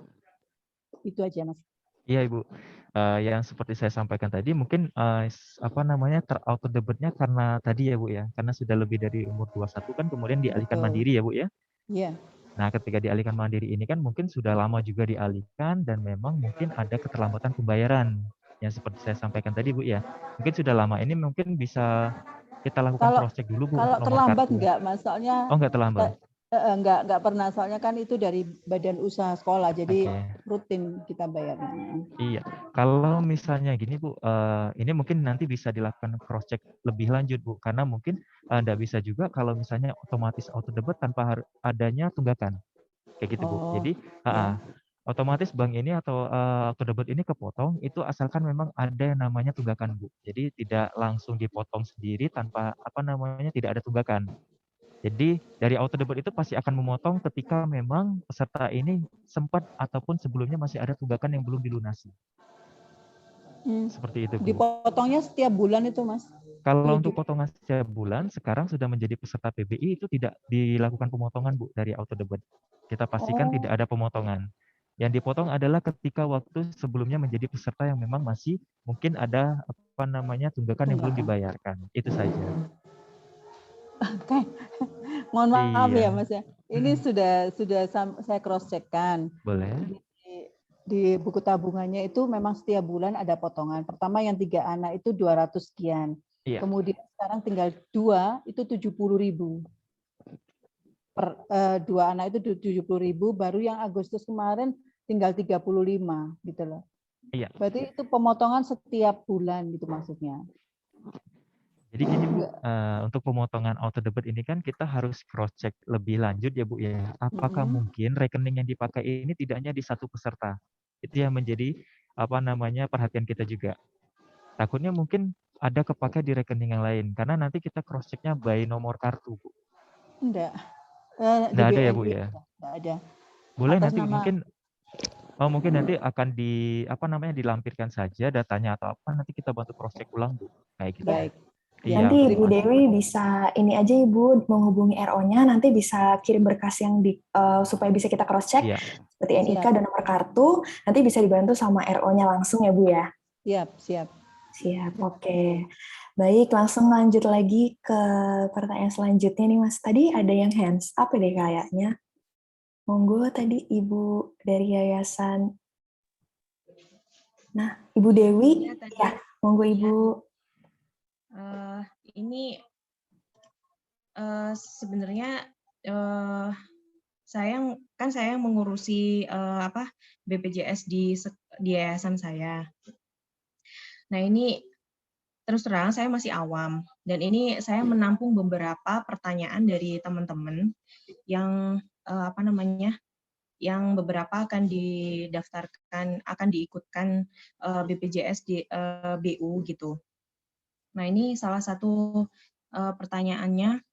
Itu aja Mas. Iya Ibu. Yang seperti saya sampaikan tadi mungkin terauto debitnya karena tadi ya Bu ya, karena sudah lebih dari umur 21 kan kemudian dialihkan Betul. mandiri ya Bu ya. Iya. Nah, ketika dialihkan mandiri ini kan mungkin sudah lama juga dialihkan dan memang mungkin ada keterlambatan pembayaran yang seperti saya sampaikan tadi Bu ya. Mungkin sudah lama ini mungkin bisa kita lakukan cross check dulu Bu Kalau untuk nomor terlambat kartu. enggak Mas, soalnya Oh, enggak terlambat. enggak pernah, soalnya kan itu dari badan usaha sekolah, jadi Oke. rutin kita bayarnya. Iya, kalau misalnya gini Bu, ini mungkin nanti bisa dilakukan cross check lebih lanjut Bu, karena mungkin enggak bisa juga kalau misalnya otomatis auto debit tanpa adanya tunggakan. Kayak gitu Bu. Oh, Jadi, ya. otomatis bank ini atau auto debit ini kepotong itu asalkan memang ada yang namanya tunggakan Bu. Jadi tidak langsung dipotong sendiri tanpa tidak ada tunggakan. Jadi dari auto debit itu pasti akan memotong ketika memang peserta ini sempat ataupun sebelumnya masih ada tunggakan yang belum dilunasi. Seperti itu Bu. Dipotongnya setiap bulan itu Mas? Kalau untuk potongan setiap bulan sekarang sudah menjadi peserta PBI itu tidak dilakukan pemotongan Bu dari auto debit. Kita pastikan tidak ada pemotongan. Yang dipotong adalah ketika waktu sebelumnya menjadi peserta yang memang masih mungkin ada tunggakan yang belum dibayarkan. Itu saja. Oke. Mohon maaf Iya. ya Mas ya. Ini sudah saya cross check kan. Boleh. Di buku tabungannya itu memang setiap bulan ada potongan. Pertama yang 3 anak itu 200 sekian. Iya. Kemudian sekarang tinggal 2 itu 70.000. Per 2 anak itu 70.000, baru yang Agustus kemarin tinggal 35 gitu loh. Iya. Berarti itu pemotongan setiap bulan gitu maksudnya. Jadi gini Bu, untuk pemotongan auto debit ini kan kita harus cross check lebih lanjut ya Bu ya. Apakah mungkin rekening yang dipakai ini tidak hanya di satu peserta? Itu yang menjadi perhatian kita juga. Takutnya mungkin ada kepakai di rekening yang lain karena nanti kita cross check-nya by nomor kartu, Bu. Enggak. Di Nggak ada ya, Bu BNI ya? enggak ada. Boleh Atas nanti nama mungkin nanti akan dilampirkan saja datanya atau apa, nanti kita bantu cross check ulang, Bu. Kayak gitu. baik. Iya, Nanti untuk Ibu Dewi bisa ini aja Ibu menghubungi RO-nya, nanti bisa kirim berkas yang supaya bisa kita cross check Iya. seperti NIK Siap. dan nomor kartu, nanti bisa dibantu sama RO-nya langsung ya Bu ya. Siap. Siap, oke. Baik, langsung lanjut lagi ke pertanyaan selanjutnya nih Mas. Tadi ada yang hands up deh kayaknya. Monggo tadi Ibu dari yayasan. Nah, Ibu Dewi, Ya, tadi. ya, monggo Ibu. Ini sebenarnya saya yang mengurusi BPJS di yayasan saya. Nah, ini terus terang saya masih awam dan ini saya menampung beberapa pertanyaan dari teman-teman yang yang beberapa akan didaftarkan, akan diikutkan BPJS di BU gitu. Nah, ini salah satu pertanyaannya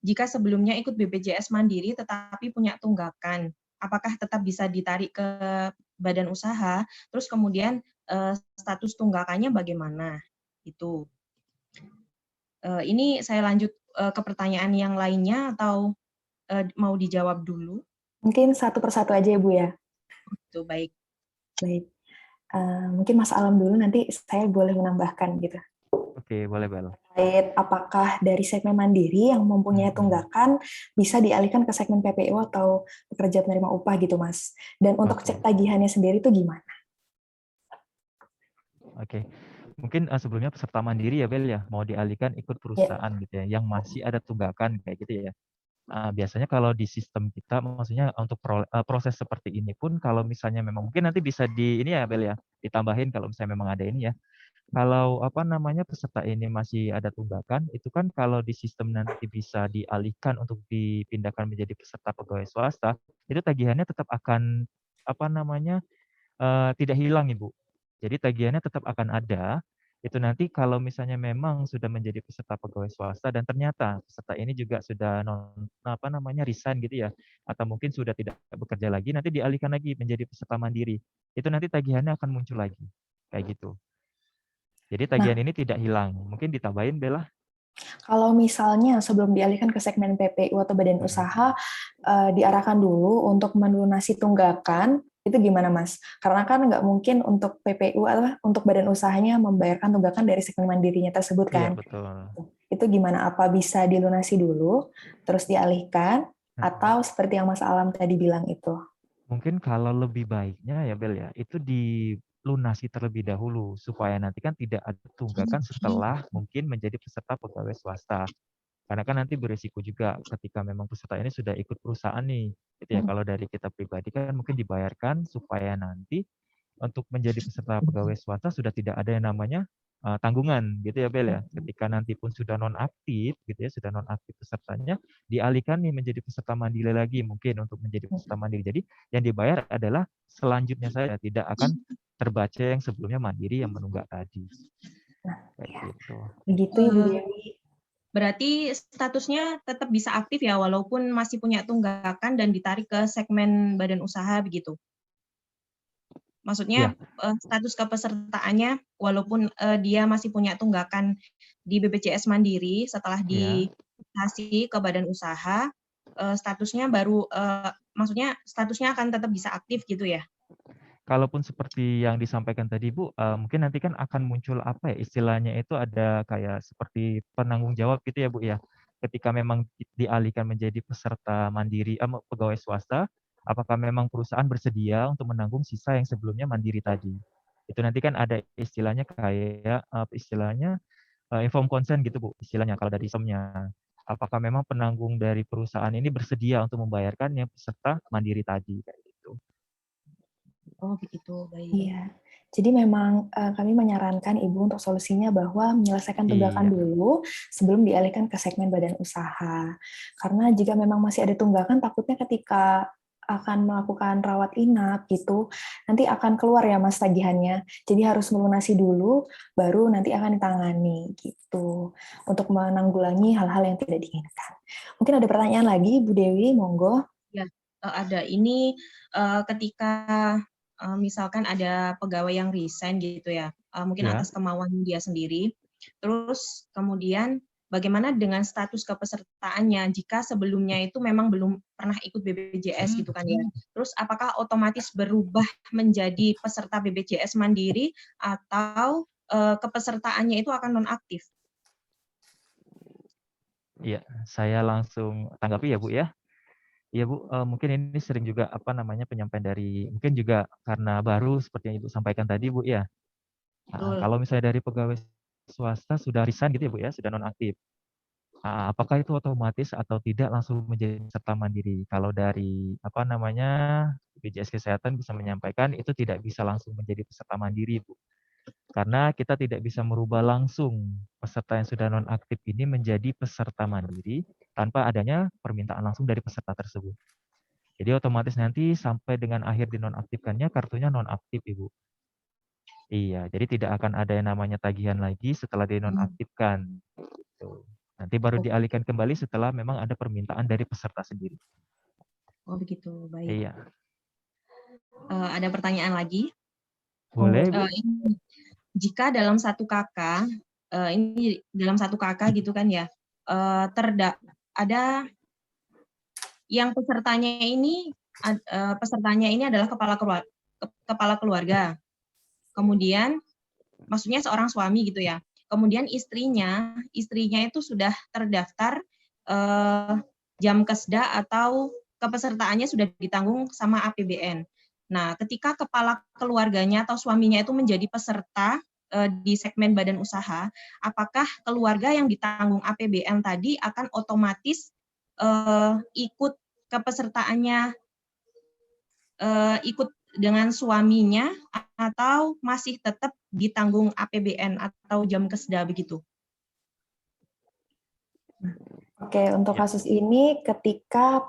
jika sebelumnya ikut BPJS Mandiri tetapi punya tunggakan, apakah tetap bisa ditarik ke badan usaha? Terus kemudian status tunggakannya bagaimana? Itu. Ini saya lanjut ke pertanyaan yang lainnya atau mau dijawab dulu? Mungkin satu persatu aja ya Bu ya. Itu baik. Baik. Mungkin Mas Alam dulu, nanti saya boleh menambahkan gitu. Oke, boleh, Bel. Terkait apakah dari segmen mandiri yang mempunyai tunggakan bisa dialihkan ke segmen PPU atau pekerja penerima upah gitu Mas. Dan untuk Oke. cek tagihannya sendiri itu gimana? Oke. Mungkin sebelumnya peserta mandiri ya, Bel ya, mau dialihkan ikut perusahaan gitu ya, yang masih ada tunggakan kayak gitu ya. Biasanya kalau di sistem kita, maksudnya untuk proses seperti ini pun, kalau misalnya memang mungkin nanti bisa ini ya, Bel ya, ditambahin kalau misalnya memang ada ini ya. Kalau peserta ini masih ada tunggakan, itu kan kalau di sistem nanti bisa dialihkan untuk dipindahkan menjadi peserta pegawai swasta, itu tagihannya tetap akan tidak hilang, Ibu. Jadi tagihannya tetap akan ada. Itu nanti kalau misalnya memang sudah menjadi peserta pegawai swasta dan ternyata peserta ini juga sudah resign gitu ya, atau mungkin sudah tidak bekerja lagi, nanti dialihkan lagi menjadi peserta mandiri. Itu nanti tagihannya akan muncul lagi. Kayak gitu. Jadi tagihan ini tidak hilang. Mungkin ditambahin, Bella? Kalau misalnya sebelum dialihkan ke segmen PPU atau badan usaha, diarahkan dulu untuk melunasi tunggakan, itu gimana Mas? Karena kan nggak mungkin untuk PPU atau untuk badan usahanya membayarkan tunggakan dari segmen mandirinya tersebut kan? Iya, betul. Itu gimana? Apa bisa dilunasi dulu, terus dialihkan, atau seperti yang Mas Alam tadi bilang itu? Mungkin kalau lebih baiknya ya, Bel ya, itu dilunasi terlebih dahulu supaya nanti kan tidak ada tunggakan setelah mungkin menjadi peserta pegawai swasta. Karena kan nanti berisiko juga ketika memang peserta ini sudah ikut perusahaan nih. Gitu ya, kalau dari kita pribadi kan mungkin dibayarkan supaya nanti untuk menjadi peserta pegawai swasta sudah tidak ada yang namanya tanggungan gitu ya, Bel ya. Ketika nanti pun sudah nonaktif gitu ya, sudah nonaktif pesertanya, dialihkan nih menjadi peserta mandiri lagi mungkin untuk menjadi peserta mandiri. Jadi yang dibayar adalah selanjutnya saja, tidak akan terbaca yang sebelumnya mandiri yang menunggak tadi. Kayak gitu. Begitu Ibu Dewi. Berarti statusnya tetap bisa aktif ya, walaupun masih punya tunggakan dan ditarik ke segmen badan usaha begitu? Maksudnya status kepesertaannya, walaupun dia masih punya tunggakan di BPJS Mandiri, setelah dikasih ke badan usaha, statusnya baru, maksudnya statusnya akan tetap bisa aktif gitu ya? Kalaupun seperti yang disampaikan tadi Bu, mungkin nanti kan akan muncul apa ya, istilahnya itu ada kayak seperti penanggung jawab gitu ya Bu ya. Ketika memang dialihkan menjadi peserta mandiri, pegawai swasta, apakah memang perusahaan bersedia untuk menanggung sisa yang sebelumnya mandiri tadi. Itu nanti kan ada istilahnya kayak inform consent gitu Bu, istilahnya kalau dari sistemnya. Apakah memang penanggung dari perusahaan ini bersedia untuk membayarkannya peserta mandiri tadi kayak gitu. Oh begitu, baik. Iya. Jadi memang kami menyarankan Ibu untuk solusinya bahwa menyelesaikan tunggakan Iya, dulu sebelum dialihkan ke segmen badan usaha. Karena jika memang masih ada tunggakan, takutnya ketika akan melakukan rawat inap gitu, nanti akan keluar ya Mas tagihannya. Jadi harus melunasi dulu, baru nanti akan ditangani gitu. Untuk menanggulangi hal-hal yang tidak diinginkan. Mungkin ada pertanyaan lagi, Bu Dewi, monggo. Ya, ada. Ini ketika misalkan ada pegawai yang resign gitu ya, mungkin ya. atas kemauan dia sendiri. Terus kemudian bagaimana dengan status kepesertaannya jika sebelumnya itu memang belum pernah ikut BPJS gitu kan ya. Terus apakah otomatis berubah menjadi peserta BPJS mandiri atau kepesertaannya itu akan nonaktif? Iya, saya langsung tanggapi ya Bu ya. Iya Bu, mungkin ini sering juga penyampaian dari mungkin juga karena baru seperti yang Ibu sampaikan tadi Bu ya. Betul. Kalau misalnya dari pegawai swasta sudah resign gitu ya Bu ya, sudah nonaktif. Apakah itu otomatis atau tidak langsung menjadi peserta mandiri? Kalau dari BPJS Kesehatan bisa menyampaikan itu tidak bisa langsung menjadi peserta mandiri Bu. Karena kita tidak bisa merubah langsung peserta yang sudah nonaktif ini menjadi peserta mandiri tanpa adanya permintaan langsung dari peserta tersebut. Jadi otomatis nanti sampai dengan akhir dinonaktifkannya kartunya nonaktif Ibu. Iya, jadi tidak akan ada yang namanya tagihan lagi setelah dinonaktifkan. Gitu. Nanti baru dialihkan kembali setelah memang ada permintaan dari peserta sendiri. Oh begitu, baik. Iya. Ada pertanyaan lagi? Boleh Bu? Jika dalam satu kakak, ini dalam satu kakak gitu kan ya, ada yang pesertanya ini adalah kepala keluarga. Kemudian maksudnya seorang suami gitu ya. Kemudian istrinya itu sudah terdaftar Jamkesda atau kepesertaannya sudah ditanggung sama APBN. Nah, ketika kepala keluarganya atau suaminya itu menjadi peserta di segmen badan usaha, apakah keluarga yang ditanggung APBN tadi akan otomatis ikut kepesertaannya ikut dengan suaminya atau masih tetap ditanggung APBN atau Jamkesda begitu? Oke, untuk Ya. kasus ini ketika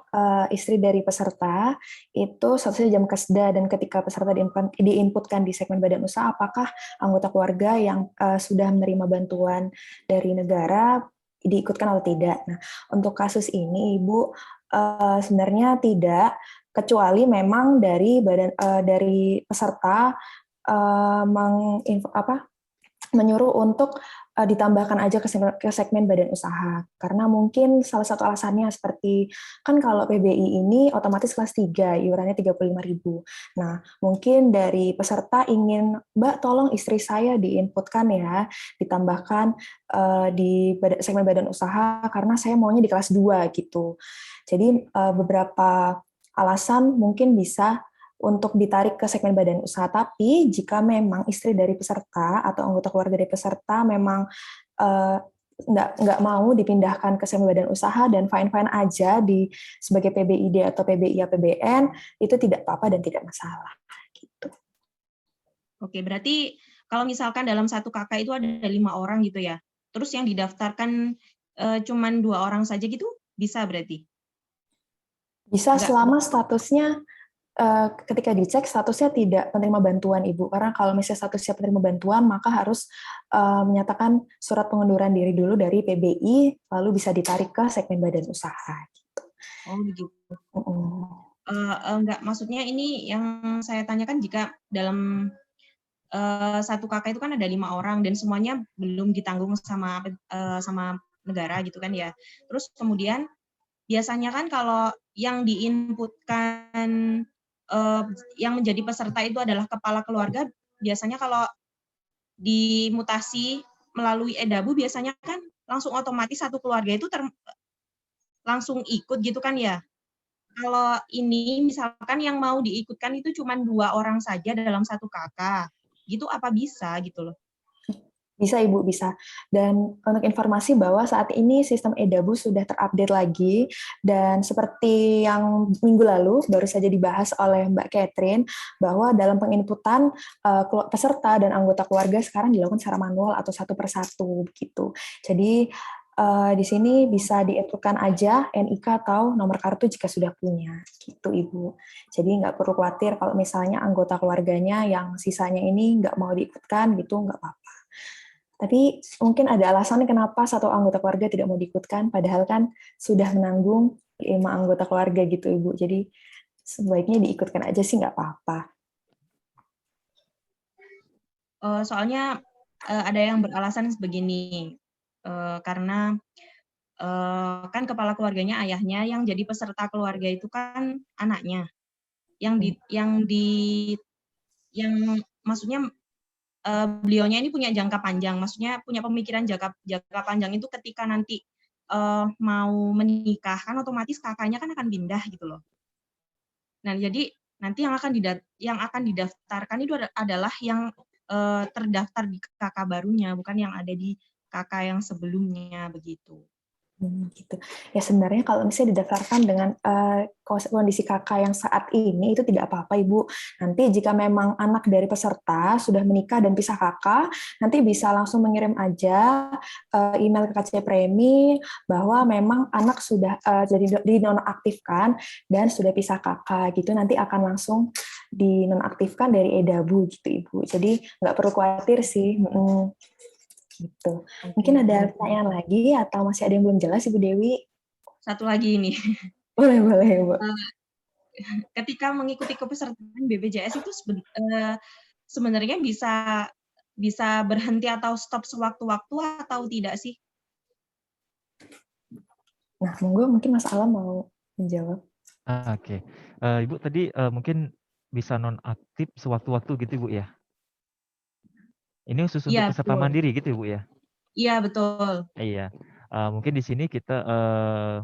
istri dari peserta itu statusnya Jamkesda dan ketika peserta diinputkan di segmen badan usaha, apakah anggota keluarga yang sudah menerima bantuan dari negara diikutkan atau tidak. Nah, untuk kasus ini Ibu sebenarnya tidak, kecuali memang dari peserta menyuruh untuk ditambahkan aja ke segmen badan usaha. Karena mungkin salah satu alasannya seperti, kan kalau PBI ini otomatis kelas 3, iurannya 35.000. Nah, mungkin dari peserta ingin, Mbak tolong istri saya diinputkan ya, ditambahkan di segmen badan usaha, karena saya maunya di kelas 2 gitu. Jadi beberapa alasan mungkin bisa untuk ditarik ke segmen badan usaha. Tapi jika memang istri dari peserta atau anggota keluarga dari peserta memang nggak mau dipindahkan ke segmen badan usaha dan fine-fine aja sebagai PBID atau PBI APBN, itu tidak apa-apa dan tidak masalah. Gitu. Oke, berarti kalau misalkan dalam satu kakak itu ada 5 orang gitu ya, terus yang didaftarkan cuman 2 orang saja gitu, bisa berarti? Bisa Enggak. selama statusnya ketika dicek statusnya tidak penerima bantuan Ibu, karena kalau misalnya statusnya penerima bantuan maka harus menyatakan surat pengunduran diri dulu dari PBI lalu bisa ditarik ke segmen badan usaha gitu. Oh begitu. Enggak, maksudnya ini yang saya tanyakan jika dalam satu kakak itu kan ada 5 orang dan semuanya belum ditanggung sama negara gitu kan ya. Terus kemudian biasanya kan kalau yang diinputkan yang menjadi peserta itu adalah kepala keluarga, biasanya kalau dimutasi melalui edabu biasanya kan langsung otomatis satu keluarga itu langsung ikut gitu kan ya. Kalau ini misalkan yang mau diikutkan itu cuma 2 orang saja dalam satu kakak, gitu apa bisa gitu loh? Bisa Ibu, bisa. Dan untuk informasi bahwa saat ini sistem EDABU sudah terupdate lagi, dan seperti yang minggu lalu baru saja dibahas oleh Mbak Catherine, bahwa dalam penginputan peserta dan anggota keluarga sekarang dilakukan secara manual atau satu persatu begitu. Jadi di sini bisa diinputkan aja NIK atau nomor kartu jika sudah punya, gitu Ibu. Jadi nggak perlu khawatir kalau misalnya anggota keluarganya yang sisanya ini nggak mau diikutkan gitu, nggak apa-apa. Tapi mungkin ada alasannya kenapa satu anggota keluarga tidak mau diikutkan, padahal kan sudah menanggung 5 anggota keluarga gitu Ibu. Jadi sebaiknya diikutkan aja sih nggak apa-apa. Soalnya ada yang beralasan begini, karena kan kepala keluarganya ayahnya, yang jadi peserta keluarga itu kan anaknya, yang maksudnya beliaunya ini punya jangka panjang, maksudnya punya pemikiran jangka panjang itu ketika nanti mau menikah kan otomatis kakaknya kan akan pindah gitu loh. Nah jadi nanti yang akan didaftarkan itu adalah yang terdaftar di kakak barunya, bukan yang ada di kakak yang sebelumnya begitu. Gitu. Ya sebenarnya kalau misalnya didaftarkan dengan kondisi kakak yang saat ini itu tidak apa-apa Ibu. Nanti jika memang anak dari peserta sudah menikah dan pisah kakak, nanti bisa langsung mengirim aja email ke KCI Premi bahwa memang anak sudah jadi dinonaktifkan dan sudah pisah kakak gitu. Nanti akan langsung dinonaktifkan dari EDABU gitu Ibu. Jadi nggak perlu khawatir sih. Gitu. Mungkin ada pertanyaan lagi atau masih ada yang belum jelas Ibu Dewi? Satu lagi ini. Boleh, Bu. Ketika mengikuti kepesertaan BPJS itu sebenarnya bisa berhenti atau stop sewaktu-waktu atau tidak sih? Nah, monggo mungkin Mas Alam mau menjawab. Oke. Ibu tadi mungkin bisa nonaktif sewaktu-waktu gitu Ibu ya? Ini khusus untuk Iya, peserta betul. mandiri gitu Ibu ya? Iya, betul. Iya. Mungkin di sini kita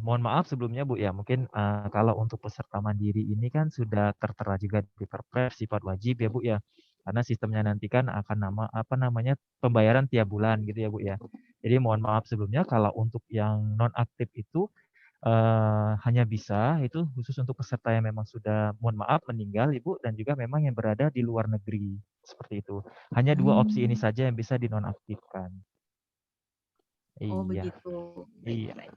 mohon maaf sebelumnya Bu ya, mungkin kalau untuk peserta mandiri ini kan sudah tertera juga di Perpres sifat wajib ya Bu ya. Karena sistemnya nanti kan akan pembayaran tiap bulan gitu ya Bu ya. Jadi mohon maaf sebelumnya kalau untuk yang nonaktif itu hanya bisa itu khusus untuk peserta yang memang sudah mohon maaf meninggal Ibu dan juga memang yang berada di luar negeri seperti itu. Hanya 2 opsi ini saja yang bisa dinonaktifkan. Oh, Iya, begitu. iya. Baik.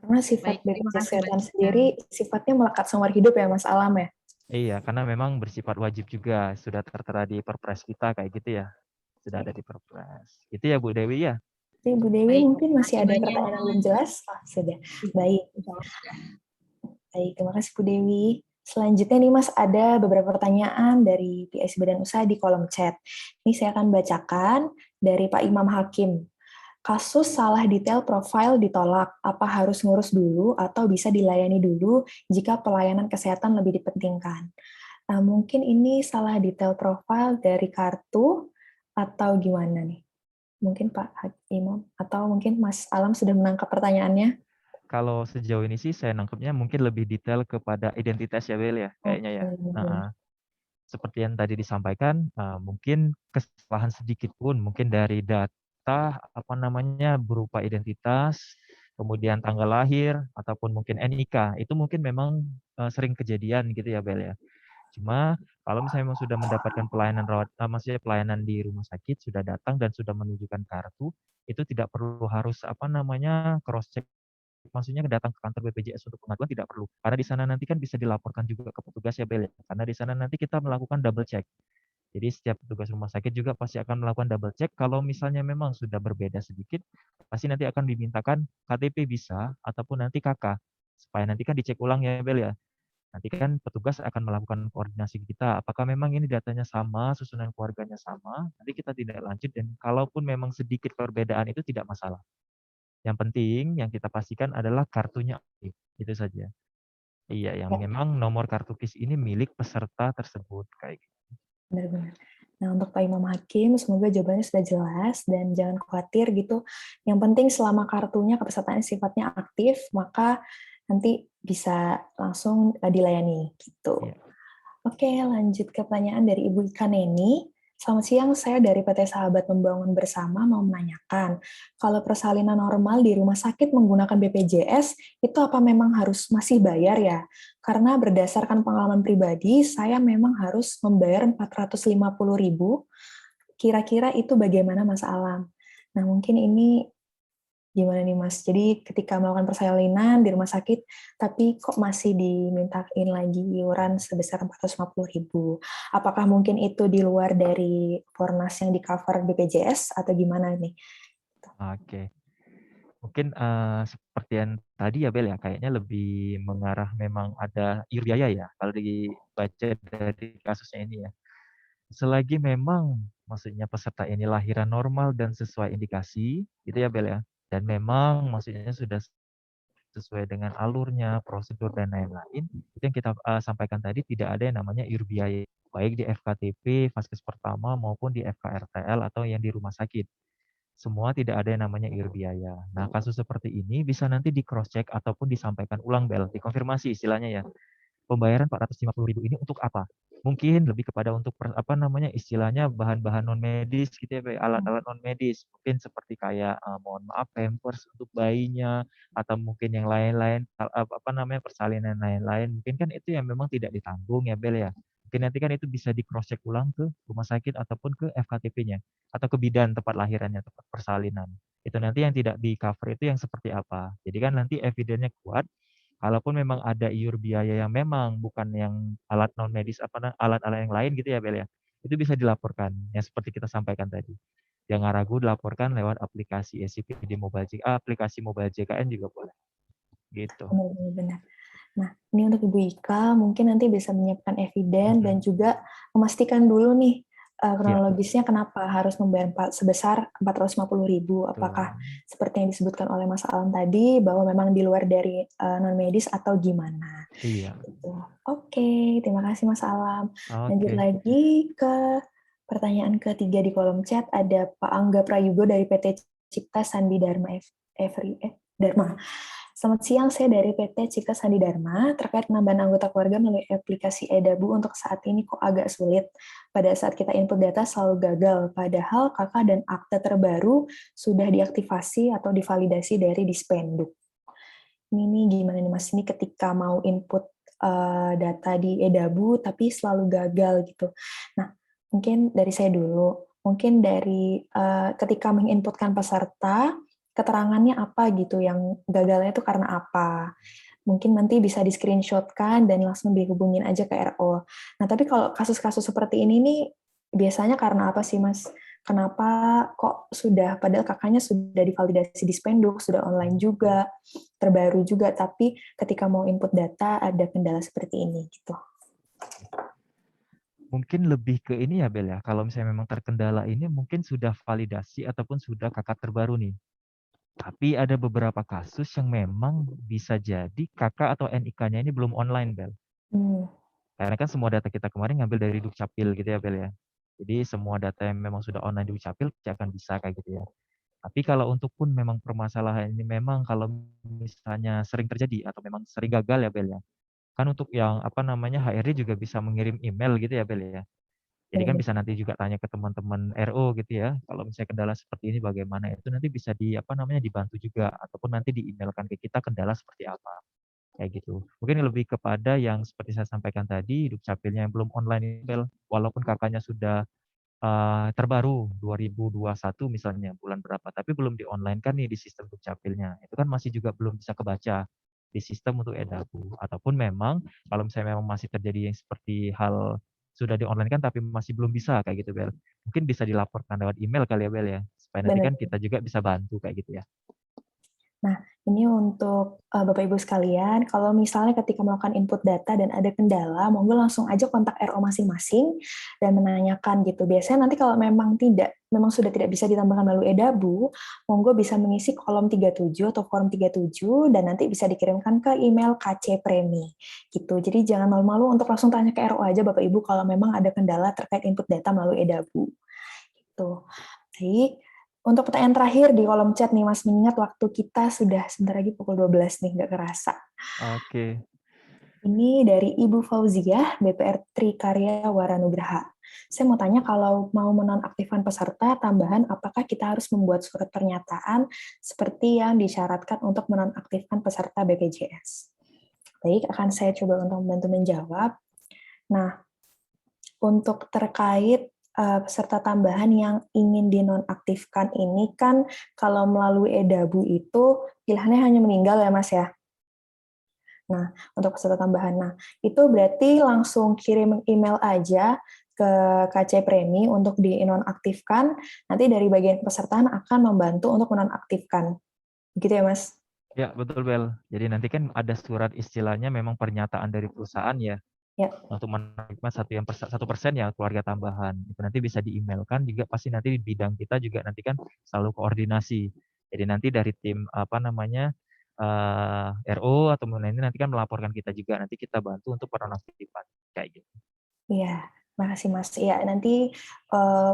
Karena sifat Baik, terima BPJS kasih Kesehatan banyak. sendiri sifatnya melekat seumur hidup ya Mas Alam ya? Iya, karena memang bersifat wajib juga, sudah tertera di Perpres kita kayak gitu ya. Sudah ada di Perpres. Itu ya Bu Dewi ya? Jadi Bu Dewi Baik, mungkin terima masih kasih ada banyak. pertanyaan yang belum jelas? Sudah. Baik. Baik, terima kasih Bu Dewi. Selanjutnya nih Mas, ada beberapa pertanyaan dari PIC Badan Usaha di kolom chat. Ini saya akan bacakan dari Pak Imam Hakim. Kasus salah detail profil ditolak, apa harus ngurus dulu atau bisa dilayani dulu jika pelayanan kesehatan lebih dipentingkan? Nah, mungkin ini salah detail profil dari kartu atau gimana nih? Mungkin Pak Imam atau mungkin Mas Alam sudah menangkap pertanyaannya? Kalau sejauh ini sih saya nangkepnya mungkin lebih detail kepada identitas ya Bel ya, kayaknya ya. Oke. Seperti yang tadi disampaikan, mungkin kesalahan sedikit pun mungkin dari data berupa identitas, kemudian tanggal lahir ataupun mungkin NIK, itu mungkin memang sering kejadian gitu ya Bel ya. Cuma kalau misalnya memang sudah mendapatkan pelayanan maksudnya pelayanan di rumah sakit, sudah datang dan sudah menunjukkan kartu, itu tidak perlu harus cross check, maksudnya datang ke kantor BPJS untuk pengaduan tidak perlu. Karena di sana nanti kan bisa dilaporkan juga ke petugas ya Bel ya. Karena di sana nanti kita melakukan double check. Jadi setiap petugas rumah sakit juga pasti akan melakukan double check. Kalau misalnya memang sudah berbeda sedikit, pasti nanti akan dimintakan KTP bisa ataupun nanti KK. Supaya nanti kan dicek ulang ya Bel ya. Nanti kan petugas akan melakukan koordinasi kita, apakah memang ini datanya sama, susunan keluarganya sama, nanti kita tidak lanjut dan kalaupun memang sedikit perbedaan itu tidak masalah. Yang penting yang kita pastikan adalah kartunya aktif, itu saja. Iya, yang Ya, memang nomor kartu KIS ini milik peserta tersebut kayak gitu. benar-benar. Nah, untuk Pak Imam Hakim, semoga jawabannya sudah jelas dan jangan khawatir gitu. Yang penting selama kartunya kepesertaan sifatnya aktif, maka nanti bisa langsung dilayani gitu. Iya. Oke, lanjut ke pertanyaan dari Ibu Ika Neni. Selamat siang, saya dari PT Sahabat Membangun Bersama mau menanyakan, kalau persalinan normal di rumah sakit menggunakan BPJS, itu apa memang harus masih bayar ya? Karena berdasarkan pengalaman pribadi, saya memang harus membayar 450.000. Kira-kira itu bagaimana Mas Alam? Nah, mungkin ini gimana nih Mas? Jadi ketika melakukan persalinan di rumah sakit, tapi kok masih dimintain lagi iuran sebesar 450.000. Apakah mungkin itu di luar dari Fornas yang di-cover BPJS atau gimana nih? Oke. Mungkin seperti yang tadi ya Bel ya, kayaknya lebih mengarah memang ada iur biaya ya, kalau dibaca dari kasusnya ini ya. Selagi memang maksudnya peserta ini lahiran normal dan sesuai indikasi, gitu ya Bel ya. Dan memang maksudnya sudah sesuai dengan alurnya, prosedur dan lain-lain, itu yang kita sampaikan tadi tidak ada yang namanya iur biaya, baik di FKTP, Vaskes pertama maupun di FKRTL atau yang di rumah sakit. Semua tidak ada yang namanya iur biaya. Nah, kasus seperti ini bisa nanti di cross check ataupun disampaikan ulang Bel, dikonfirmasi istilahnya ya. Pembayaran 450.000 ini untuk apa? Mungkin lebih kepada untuk istilahnya bahan-bahan non medis gitu ya, alat-alat non medis. Mungkin seperti kayak mohon maaf pampers untuk bayinya atau mungkin yang lain-lain persalinan lain-lain. Mungkin kan itu yang memang tidak ditanggung ya Bel ya. Mungkin nanti kan itu bisa di cross check ulang ke rumah sakit ataupun ke FKTP-nya atau ke bidan tempat lahirannya, tempat persalinan. Itu nanti yang tidak di cover itu yang seperti apa. Jadi kan nanti evidennya kuat. Kalaupun memang ada iur biaya yang memang bukan yang alat non medis alat-alat yang lain gitu ya Bel ya. Itu bisa dilaporkan yang seperti kita sampaikan tadi. Jangan ragu dilaporkan lewat aplikasi SCPD Mobile aplikasi Mobile JKN juga boleh. Gitu. Benar-benar. Nah, ini untuk Ibu Ika, mungkin nanti bisa menyiapkan eviden dan juga memastikan dulu nih kronologisnya kenapa harus membayar sebesar 450.000. Apakah seperti yang disebutkan oleh Mas Alam tadi, bahwa memang di luar dari non-medis atau gimana? Iya. Gitu. Oke, terima kasih Mas Alam. Lanjut Oke. lagi ke pertanyaan ketiga di kolom chat, ada Pak Angga Prayugo dari PT Cipta Sandi Dharma Dharma. Selamat siang, saya dari PT Cipta Sandi Dharma. Terkait penambahan anggota keluarga melalui aplikasi eDabu untuk saat ini kok agak sulit. Pada saat kita input data selalu gagal, padahal KK dan akte terbaru sudah diaktifasi atau divalidasi dari Dispenduk. Ini gimana nih Mas, ini ketika mau input data di eDabu tapi selalu gagal gitu. Nah, mungkin dari saya dulu. Mungkin dari ketika menginputkan peserta, keterangannya apa gitu, yang gagalnya itu karena apa. Mungkin nanti bisa di-screenshot-kan dan langsung dihubungin aja ke RO. Nah, tapi kalau kasus-kasus seperti ini nih, biasanya karena apa sih, Mas? Kenapa kok sudah, padahal kakaknya sudah divalidasi di Spenduk, sudah online juga, terbaru juga, tapi ketika mau input data ada kendala seperti ini gitu. Mungkin lebih ke ini ya Bel ya, kalau misalnya memang terkendala ini mungkin sudah validasi ataupun sudah kakak terbaru nih. Tapi ada beberapa kasus yang memang bisa jadi kakak atau NIK-nya ini belum online Bel. Karena kan semua data kita kemarin ngambil dari Dukcapil gitu ya Bel ya. Jadi semua data yang memang sudah online di Dukcapil akan bisa kayak gitu ya. Tapi kalau untuk pun memang permasalahan ini memang kalau misalnya sering terjadi atau memang sering gagal ya Bel ya. Kan untuk yang HRD juga bisa mengirim email gitu ya Bel ya. Jadi kan bisa nanti juga tanya ke teman-teman RO gitu ya. Kalau misalnya kendala seperti ini bagaimana, itu nanti bisa dibantu juga ataupun nanti di-emailkan ke kita kendala seperti apa. Kayak gitu. Mungkin lebih kepada yang seperti saya sampaikan tadi, Dukcapilnya yang belum online email, walaupun kakaknya sudah terbaru 2021 misalnya bulan berapa, tapi belum di-online kan nih di sistem Dukcapilnya. Itu kan masih juga belum bisa kebaca di sistem untuk eDabu. Ataupun memang kalau misalnya memang masih terjadi yang seperti hal sudah di-online kan tapi masih belum bisa kayak gitu Bel. Mungkin bisa dilaporkan lewat email kali ya Bel ya, supaya nanti kan kita juga bisa bantu kayak gitu ya. Nah, ini untuk Bapak Ibu sekalian, kalau misalnya ketika melakukan input data dan ada kendala, monggo langsung aja kontak RO masing-masing dan menanyakan gitu. Biasanya nanti kalau memang sudah tidak bisa ditambahkan melalui eDabu, monggo bisa mengisi kolom 37 atau form 37 dan nanti bisa dikirimkan ke email KC Premi gitu. Jadi jangan malu-malu untuk langsung tanya ke RO aja Bapak Ibu kalau memang ada kendala terkait input data melalui eDabu. Gitu. Baik. Untuk pertanyaan terakhir di kolom chat nih Mas, mengingat waktu kita sudah sebentar lagi pukul 12 nih, nggak kerasa. Oke. Ini dari Ibu Fauziah, BPR Trikarya Waranugraha. Saya mau tanya kalau mau menonaktifkan peserta tambahan, apakah kita harus membuat surat pernyataan seperti yang disyaratkan untuk menonaktifkan peserta BPJS? Baik, akan saya coba untuk membantu menjawab. Nah, untuk terkait peserta tambahan yang ingin dinonaktifkan ini kan kalau melalui EDABU itu pilihannya hanya meninggal ya Mas ya. Nah, untuk peserta tambahan, nah itu berarti langsung kirim email aja ke KC Premi untuk dinonaktifkan, nanti dari bagian pesertaan akan membantu untuk menonaktifkan. Begitu ya Mas? Ya, betul Bel. Jadi nanti kan ada surat istilahnya memang pernyataan dari perusahaan ya. Ya. Untuk menerima 1% ya keluarga tambahan. Itu nanti bisa di-emailkan juga, pasti nanti di bidang kita juga nanti kan selalu koordinasi. Jadi nanti dari tim RO atau ini nanti kan melaporkan kita juga, nanti kita bantu untuk penonaktifan kayak gitu. Iya, makasih Mas. Ya, nanti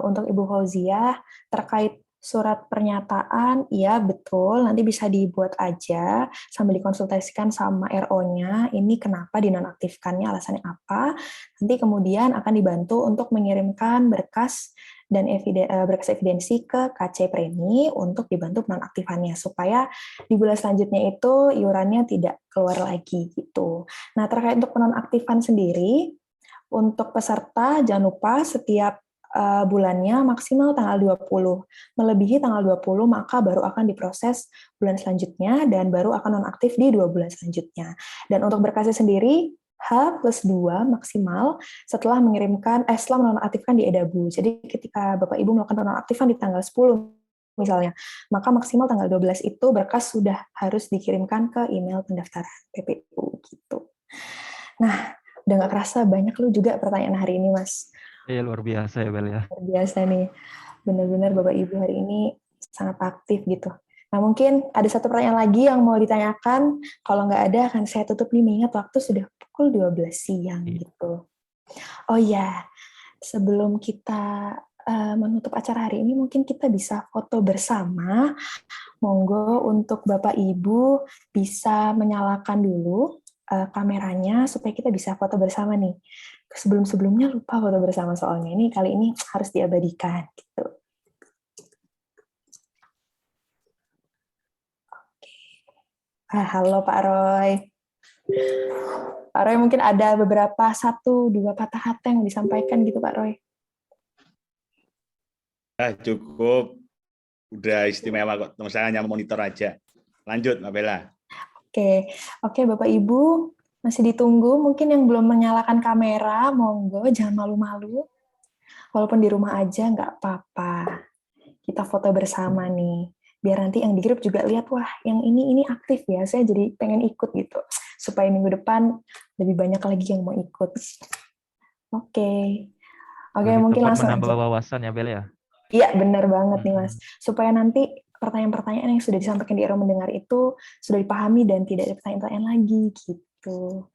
untuk Ibu Fauziah terkait surat pernyataan, iya betul, nanti bisa dibuat aja sambil dikonsultasikan sama RO-nya, ini kenapa dinonaktifkannya, alasannya apa, nanti kemudian akan dibantu untuk mengirimkan berkas dan berkas evidensi ke KC Premi untuk dibantu penonaktifannya, supaya di bulan selanjutnya itu iurannya tidak keluar lagi gitu. Nah, terkait untuk penonaktifan sendiri, untuk peserta, jangan lupa setiap bulannya maksimal tanggal 20. Melebihi tanggal 20, maka baru akan diproses bulan selanjutnya, dan baru akan nonaktif di 2 bulan selanjutnya. Dan untuk berkasnya sendiri, H+2 maksimal setelah menonaktifkan di EDABU. Jadi ketika Bapak Ibu melakukan penonaktifan di tanggal 10 misalnya, maka maksimal tanggal 12 itu berkas sudah harus dikirimkan ke email pendaftaran PPU gitu. Nah, udah nggak kerasa banyak lu juga pertanyaan hari ini, Mas. Iya, luar biasa ya Bel ya. Luar biasa nih. Benar-benar Bapak Ibu hari ini sangat aktif gitu. Nah, mungkin ada satu pertanyaan lagi yang mau ditanyakan. Kalau nggak ada, akan saya tutup nih, mengingat waktu sudah pukul 12 siang gitu. Oh iya, sebelum kita menutup acara hari ini, mungkin kita bisa foto bersama. Monggo untuk Bapak Ibu bisa menyalakan dulu kameranya supaya kita bisa foto bersama nih. Sebelum-sebelumnya lupa foto bersama soalnya. Ini kali ini harus diabadikan gitu. Oke. Halo Pak Roy. Pak Roy mungkin ada beberapa 1-2 patah kata yang disampaikan gitu Pak Roy. Cukup. Udah istimewa kok. Saya hanya monitor aja. Lanjut Mbak Bella. Oke Bapak Ibu, masih ditunggu. Mungkin yang belum menyalakan kamera, monggo jangan malu-malu. Walaupun di rumah aja nggak apa-apa. Kita foto bersama nih. Biar nanti yang di grup juga lihat, wah yang ini aktif ya, saya jadi pengen ikut gitu. Supaya minggu depan lebih banyak lagi yang mau ikut. Oke, mungkin langsung menambah aja. wawasan ya Bel ya. Iya, benar banget nih Mas. Supaya nanti pertanyaan-pertanyaan yang sudah disampaikan di RO mendengar itu sudah dipahami dan tidak ada pertanyaan-pertanyaan lagi gitu.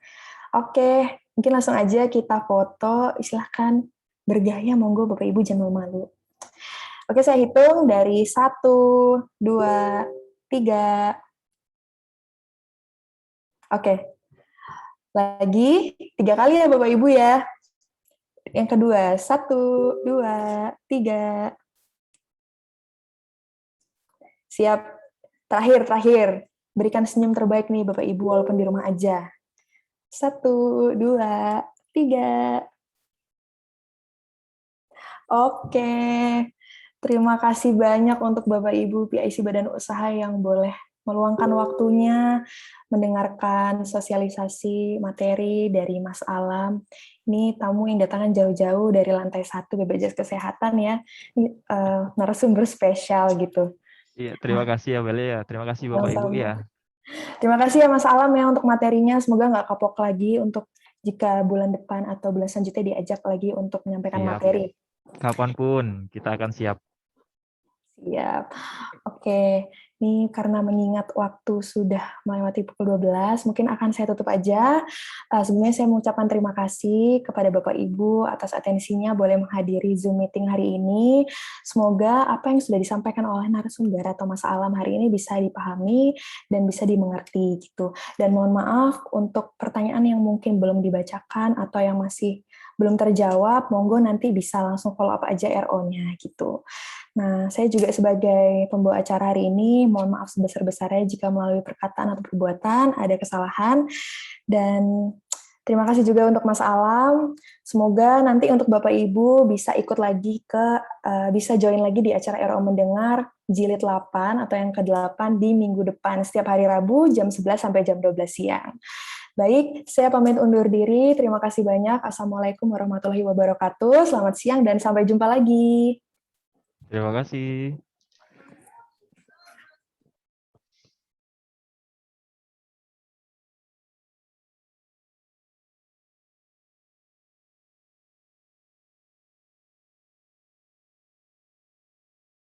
Oke, mungkin langsung aja kita foto. Silahkan bergaya, monggo Bapak Ibu jangan malu. Oke, saya hitung dari 1, 2, 3. Oke, lagi 3 kali ya Bapak Ibu ya. Yang kedua, 1, 2, 3. Siap. Terakhir. Berikan senyum terbaik nih Bapak Ibu walaupun di rumah aja. 1, 2, 3. Oke. Terima kasih banyak untuk Bapak Ibu PIC Badan Usaha yang boleh meluangkan waktunya mendengarkan sosialisasi materi dari Mas Alam. Ini tamu yang datangkan jauh-jauh dari lantai 1 BPJS Kesehatan ya. Ini narasumber spesial gitu. Iya, terima kasih ya Bel ya. Terima kasih Bapak Ibu ya. Terima kasih ya Mas Alam ya untuk materinya. Semoga nggak kapok lagi untuk jika bulan depan atau bulan selanjutnya diajak lagi untuk menyampaikan materi. Kapanpun kita akan siap. Siap. Oke, ini karena mengingat waktu sudah melewati pukul 12, mungkin akan saya tutup aja. Sebelumnya saya mengucapkan terima kasih kepada Bapak Ibu atas atensinya boleh menghadiri Zoom meeting hari ini. Semoga apa yang sudah disampaikan oleh narasumber atau Mas Alam hari ini bisa dipahami dan bisa dimengerti gitu. Dan mohon maaf untuk pertanyaan yang mungkin belum dibacakan atau yang masih belum terjawab, monggo nanti bisa langsung follow up aja RO-nya gitu. Nah, saya juga sebagai pembawa acara hari ini, mohon maaf sebesar-besarnya jika melalui perkataan atau perbuatan ada kesalahan. Dan terima kasih juga untuk Mas Alam. Semoga nanti untuk Bapak Ibu bisa ikut lagi bisa join lagi di acara RO Mendengar Jilid 8 atau yang ke-8 di minggu depan, setiap hari Rabu jam 11 sampai jam 12 siang. Baik, saya pamit undur diri. Terima kasih banyak. Assalamualaikum warahmatullahi wabarakatuh. Selamat siang dan sampai jumpa lagi. Terima kasih.